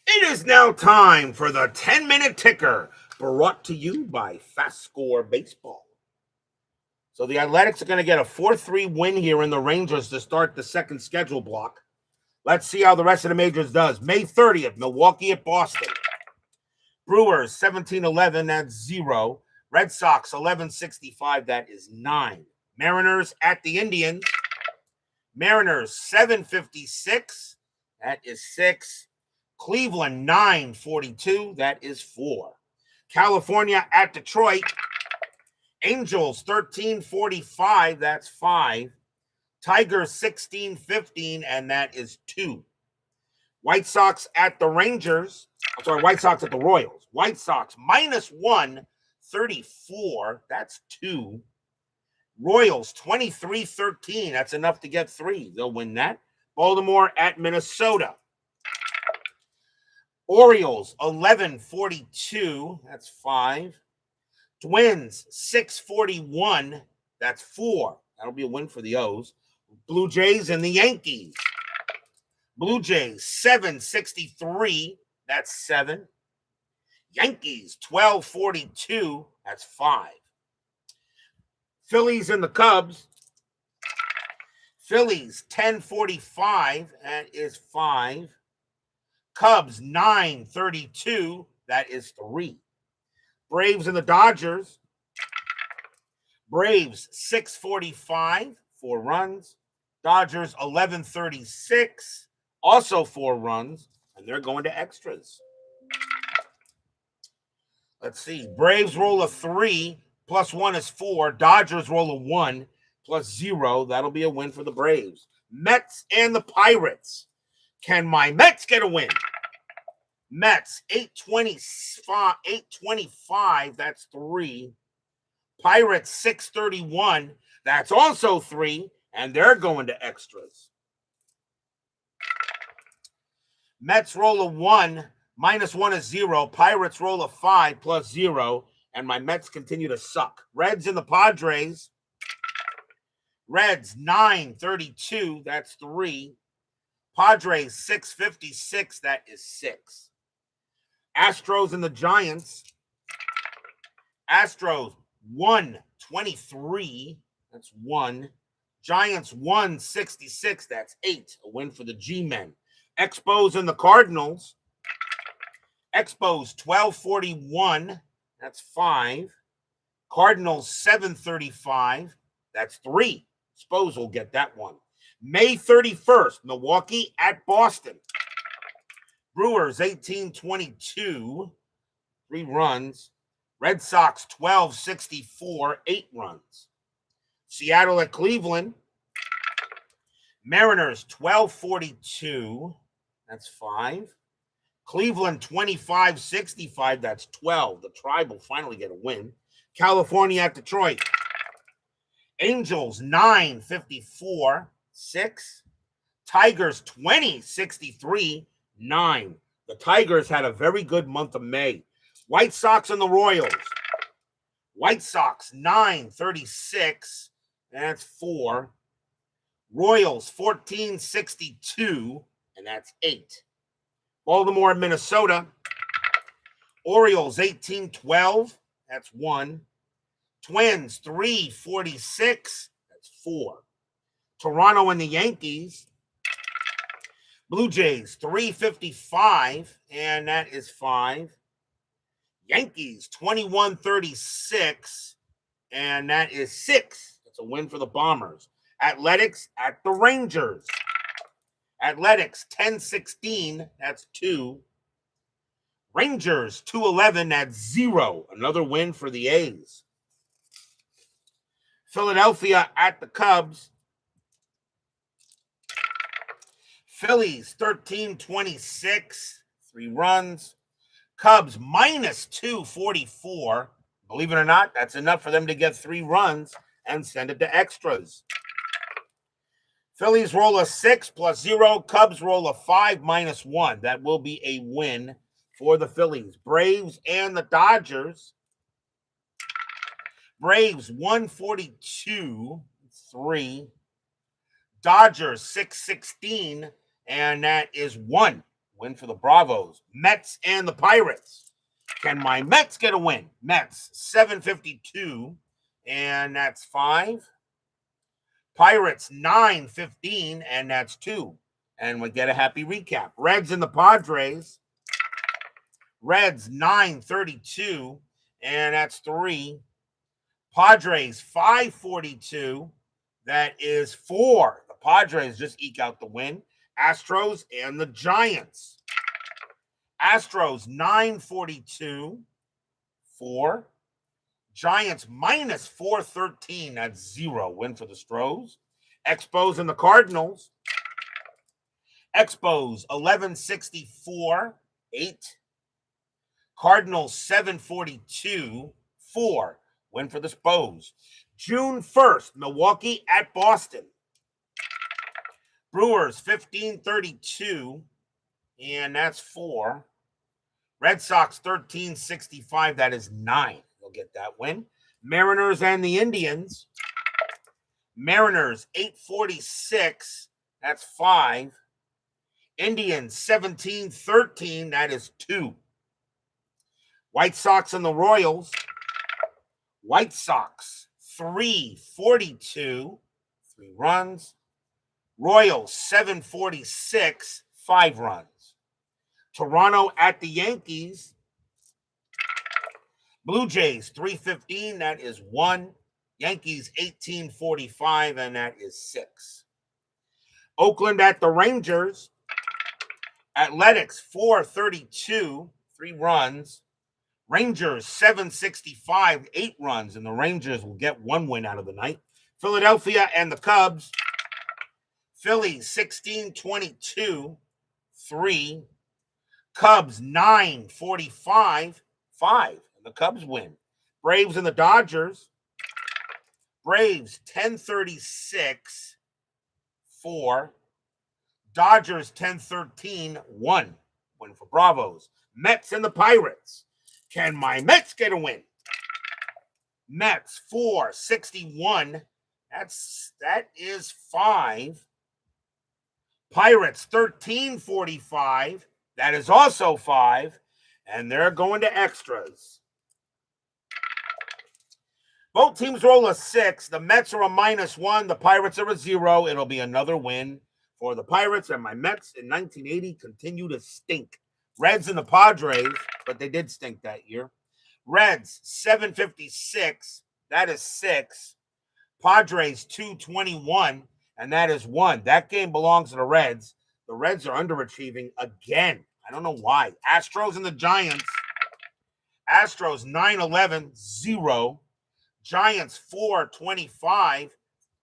It is now time for the 10-minute ticker, brought to you by FastScore Baseball. So the Athletics are going to get a 4-3 win here in the Rangers to start the second schedule block. Let's see how the rest of the majors does. May 30th, Milwaukee at Boston. Brewers 17-11, that's 0. Red Sox 11-65, that is 9. Mariners at the Indians. Mariners 7-56, that is 6. Cleveland 9-42, that is 4. California at Detroit. Angels 13-45, that's 5. Tigers 16-15, and that is 2. White Sox at the Rangers. White Sox at the Royals. White Sox -1, 34, that's 2. Royals 23-13, that's enough to get 3. They'll win that. Baltimore at Minnesota. Orioles 11-42, that's 5. Twins 6-41, that's 4. That'll be a win for the O's. Blue Jays and the Yankees. Blue Jays 7-63, that's 7. Yankees 12-42, that's 5. Phillies and the Cubs. Phillies 10-45, that is 5. Cubs 9-32, that is 3. Braves and the Dodgers. Braves 6-45, 4 runs. Dodgers 11-36, also 4 runs, and they're going to extras. Let's see. Braves roll a 3, +1 is 4. Dodgers roll a 1, +0. That'll be a win for the Braves. Mets and the Pirates. Can my Mets get a win? Mets 825, that's 3. Pirates 631, that's also 3, and they're going to extras. Mets roll a 1, -1 is 0. Pirates roll a 5, +0, and my Mets continue to suck. Reds and the Padres. Reds 932, that's 3. Padres 656, that is 6. Astros and the Giants. Astros 123, that's 1. Giants 166, that's 8. A win for the G-men. Expos and the Cardinals. Expos 1241, that's 5. Cardinals 735, that's 3. Expos will get that one. May 31st, Milwaukee at Boston. Brewers 18-22, 3 runs. Red Sox 12-64, 8 runs. Seattle at Cleveland. Mariners 12-42, that's 5. Cleveland 25-65, that's 12. The Tribe will finally get a win. California at Detroit. Angels 9-54, 6. Tigers 20-63-9. The Tigers had a very good month of May. White Sox and the Royals. White Sox 9-36. That's 4. Royals 14-62. And that's 8. Baltimore and Minnesota. Orioles 18-12. That's 1. Twins 3-46. That's 4. Toronto and the Yankees. Blue Jays 3-55. And that is 5. Yankees 21-36. And that is 6. That's a win for the Bombers. Athletics at the Rangers. Athletics 10-16. That's 2. Rangers 2-11. That's 0. Another win for the A's. Philadelphia at the Cubs. Phillies 13-26. 3 runs. Cubs minus 244. Believe it or not, that's enough for them to get 3 runs and send it to extras. Phillies roll a 6 plus 0. Cubs roll a 5 minus 1. That will be a win for the Phillies. Braves and the Dodgers. Braves 142-3. Dodgers 6-16. And that is 1 win for the Bravos. Mets and the Pirates. Can my Mets get a win? Mets 752. And that's 5. Pirates 9-15, and that's 2. And we get a happy recap. Reds and the Padres. Reds 9-32, and that's 3. Padres 5-42. That is 4. The Padres just eke out the win. Astros and the Giants. Astros 9-42, 4. Giants minus 413. That's 0. Win for the Stros. Expos and the Cardinals. Expos 11-64, 8. Cardinals 7-42, 4. Win for the Spos. June 1st, Milwaukee at Boston. Brewers 15-32, and that's 4. Red Sox 13-65. That is 9. They'll get that win. Mariners and the Indians. Mariners 8-46. That's 5. Indians 17-13. That is 2. White Sox and the Royals. White Sox 3-42. 3 runs. Royals 7-46. 5 runs. Toronto at the Yankees. Blue Jays 3-15. That is 1. Yankees 18-45, and that is 6. Oakland at the Rangers. Athletics 4-32. 3 runs. Rangers 7-65. 8 runs, and the Rangers will get 1 win out of the night. Philadelphia and the Cubs. Phillies 16-22. 3. Cubs 9-45. 5. And the Cubs win. Braves and the Dodgers. Braves 10-36. 4. Dodgers 10-13. 1. Win for Bravos. Mets and the Pirates. Can my Mets get a win? Mets 4-61. That is 5. Pirates 13-45. That is also 5. And they're going to extras. Both teams roll a 6. The Mets are a -1. The Pirates are a 0. It'll be another win for the Pirates. And my Mets in 1980 continue to stink. Reds and the Padres, but they did stink that year. Reds 7-56. That is 6. Padres 2-21. And that is 1. That game belongs to the Reds. The Reds are underachieving again. I don't know why. Astros and the Giants. Astros 9-11, 0. Giants 4-25.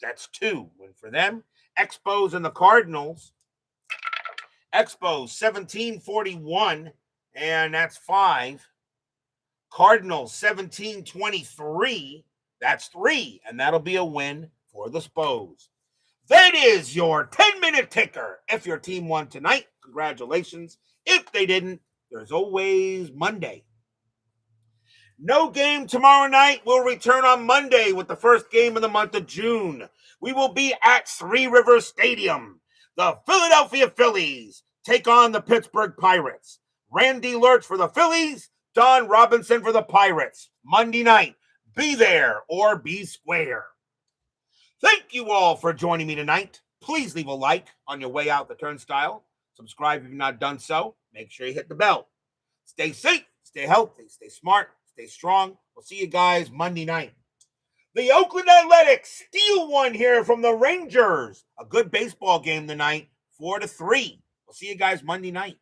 That's 2. Win for them. Expos and the Cardinals. Expos 17-41, and that's 5. Cardinals 17-23. That's 3. And that'll be a win for the Spos. That is your 10-minute a ticker. If your team won tonight, congratulations. If they didn't, there's always Monday. No game tomorrow night. We'll return on Monday with the first game of the month of June. We will be at Three Rivers Stadium. The Philadelphia Phillies take on the Pittsburgh Pirates. Randy Lurch for the Phillies, Don Robinson for the Pirates. Monday night. Be there or be square. Thank you all for joining me tonight. Please leave a like on your way out the turnstile. Subscribe if you've not done so. Make sure you hit the bell. Stay safe, stay healthy, stay smart, stay strong. We'll see you guys Monday night. The Oakland Athletics steal one here from the Rangers. A good baseball game tonight, 4-3. We'll see you guys Monday night.